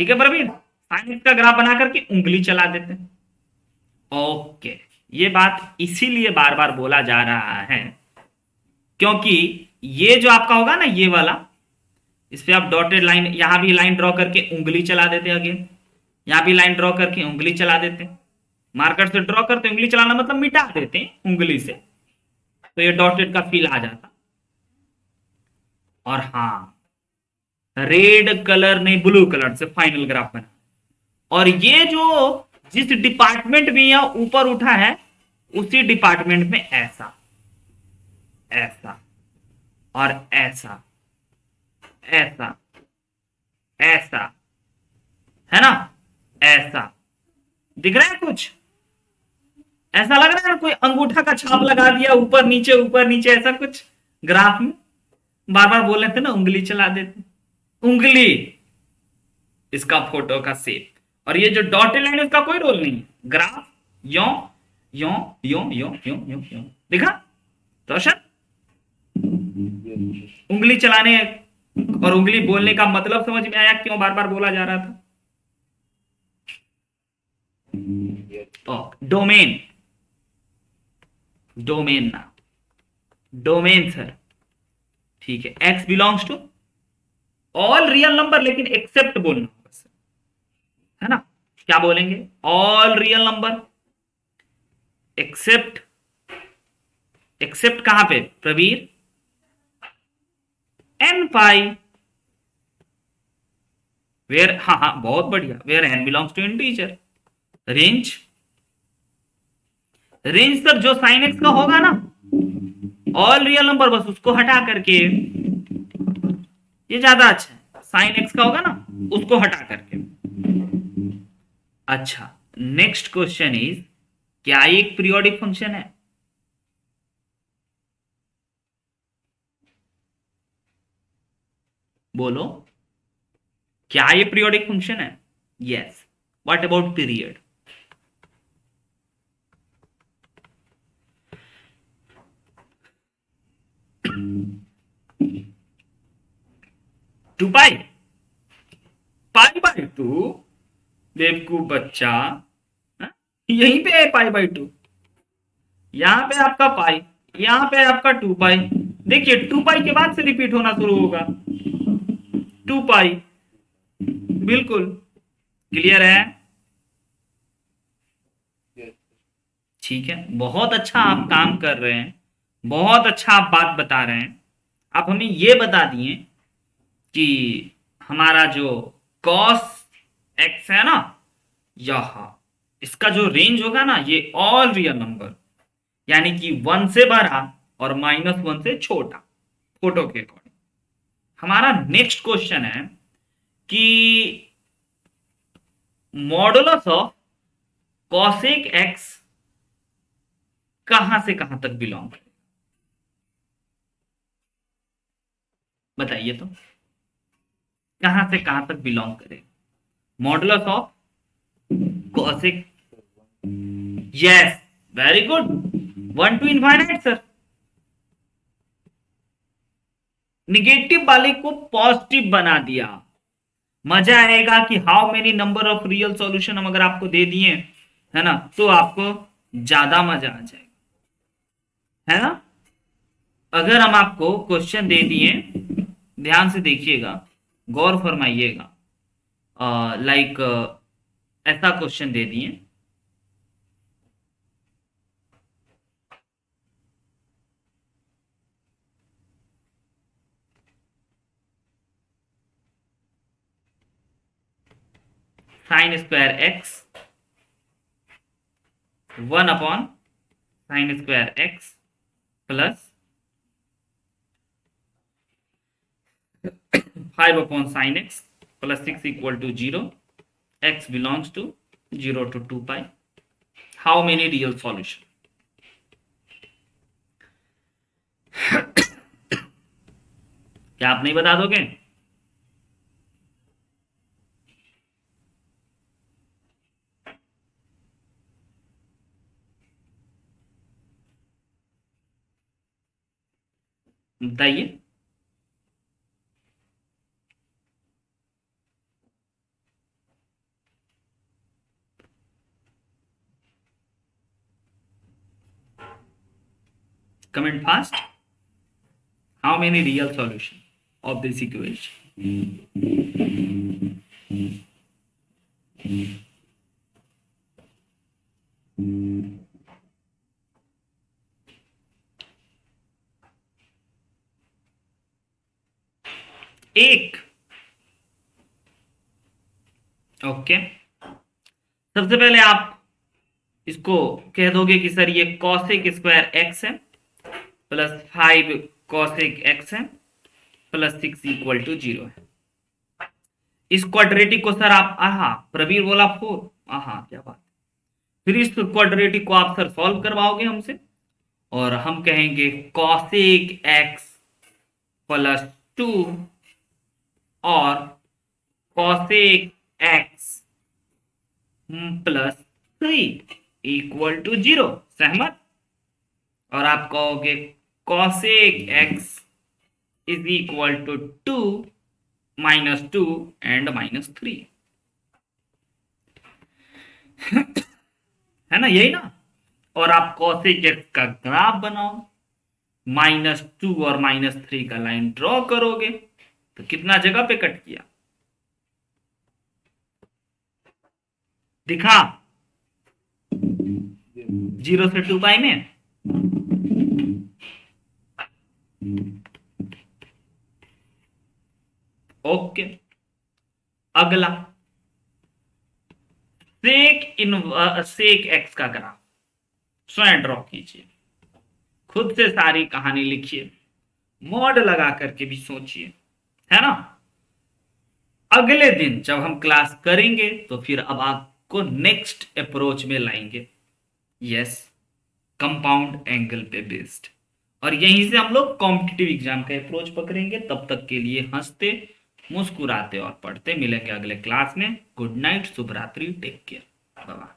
ठीक है प्रवीण, साइन एक्स का ग्राफ बना करके उंगली चला देते। ओके, ये बात इसीलिए बार बार बोला जा रहा है क्योंकि ये जो आपका होगा ना, ये वाला, इस पे आप डॉटेड लाइन, यहां भी लाइन ड्रॉ करके उंगली चला देते, अगेन यहां भी लाइन ड्रॉ करके उंगली चला देते। मार्कर से ड्रॉ करते, उंगली चलाना मतलब मिटा देते हैं उंगली से, तो ये डॉटेड का फील आ जाता। और हाँ, रेड कलर नहीं ब्लू कलर से फाइनल ग्राफ बना। और ये जो जिस डिपार्टमेंट में यह ऊपर उठा है उसी डिपार्टमेंट में ऐसा, ऐसा और ऐसा, ऐसा, ऐसा, है ना, ऐसा दिख रहा है कुछ, ऐसा लग रहा है ना कोई अंगूठा का छाप लगा दिया ऊपर नीचे ऐसा कुछ ग्राफ में। बार बार बोल रहे थे ना, उंगली चला देते, उंगली इसका फोटो का सेप। और ये जो डॉटेड लाइन है उसका कोई रोल नहीं, ग्राफ यो यो यो यो यो यो यो, दिखा रोशन? उंगली चलाने और उंगली बोलने का मतलब समझ में आया क्यों बार बार बोला जा रहा था? डोमेन, डोमेन ना, डोमेन सर, ठीक है। X belongs to all real number, लेकिन एक्सेप्ट बोलना होगा सर, है ना। क्या बोलेंगे? All real number except, except कहां पे प्रवीर? एन पाई, वेयर, हाँ हाँ बहुत बढ़िया, where n belongs to integer. Range, range sir जो साइन एक्स का होगा ना, ऑल रियल नंबर बस उसको हटा करके, ये ज्यादा अच्छा है, साइन एक्स का होगा ना उसको हटा करके। अच्छा, नेक्स्ट क्वेश्चन इज, क्या ये एक पीरियोडिक फंक्शन है? बोलो, क्या ये पीरियोडिक फंक्शन है? Yes. What about period? Two pi, pi by two, बेवकूफ बच्चा, हाँ? यहीं पे है पाई बाई टू, यहां पे आपका पाई, यहां पे आपका टू पाई। देखिए टू पाई के बाद से रिपीट होना शुरू होगा, टू पाई, बिल्कुल क्लियर है। ठीक है, बहुत अच्छा आप काम कर रहे हैं, बहुत अच्छा आप बात बता रहे हैं। आप हमें ये बता दिए कि हमारा जो कॉस एक्स है ना, यह इसका जो रेंज होगा ना, ये ऑल रियल नंबर, यानी कि 1 से बड़ा और -1 से छोटा, फोटो के अकॉर्डिंग। हमारा नेक्स्ट क्वेश्चन है कि मॉडुलस ऑफ कॉसेक एक्स कहां से कहां तक बिलोंग करे, बताइए तो, कहां से कहां तक बिलोंग करे modulus of cosec? Yes, very good, 1 to infinite sir. Negative वाले को पॉजिटिव बना दिया। मजा आएगा कि how many number of real solution हम अगर आपको दे दिए, है ना, तो आपको ज्यादा मजा आ जाएगा, है ना। अगर हम आपको क्वेश्चन दे दिए, ध्यान से देखिएगा, गौर फरमाइएगा, लाइक ऐसा क्वेश्चन दे दिए, sine square x 1/√x sine square x plus 5/sin x plus 6 equal to 0. X belongs to 0 to 2 pi. How many real solution? क्या आप नहीं बता दोगे? बताइए। Comment fast. How many real solution of this equation? एक। ओके, सबसे पहले आप इसको कह दोगे कि सर ये कॉसेक स्क्वायर एक्स है प्लस 5 कॉसेक एक्स है प्लस 6 इक्वल टू 0 है। इस क्वाड्रेटिक को सर आप, आहा प्रवीर बोला 4, आहा क्या बात। फिर इस क्वाड्रेटिक को आप सर सॉल्व करवाओगे हमसे, और हम कहेंगे कॉसेक एक्स प्लस 2 और cosec x plus 3 equal to 0। सहमत? और आप कहोगे cosec x is equal to 2 -2 and -3। है ना, यही ना। और आप कॉसेक एक्स का ग्राफ बनाओ, -2 और -3 का लाइन ड्रॉ करोगे, तो कितना जगह पे कट किया दिखा? 0 से 2 पाई में। ओके, अगला सेक एक्स का ग्राफ स्वयं ड्रॉ कीजिए, खुद से सारी कहानी लिखिए, मॉड लगा करके भी सोचिए, है ना। अगले दिन जब हम क्लास करेंगे तो फिर अब आपको नेक्स्ट अप्रोच में लाएंगे, यस, कंपाउंड एंगल पे बेस्ड, और यहीं से हम लोग कॉम्पिटिटिव एग्जाम का अप्रोच पकड़ेंगे। तब तक के लिए हंसते मुस्कुराते और पढ़ते मिलेंगे अगले क्लास में। गुड नाइट, शुभ रात्रि, टेक केयर, बाय बाय।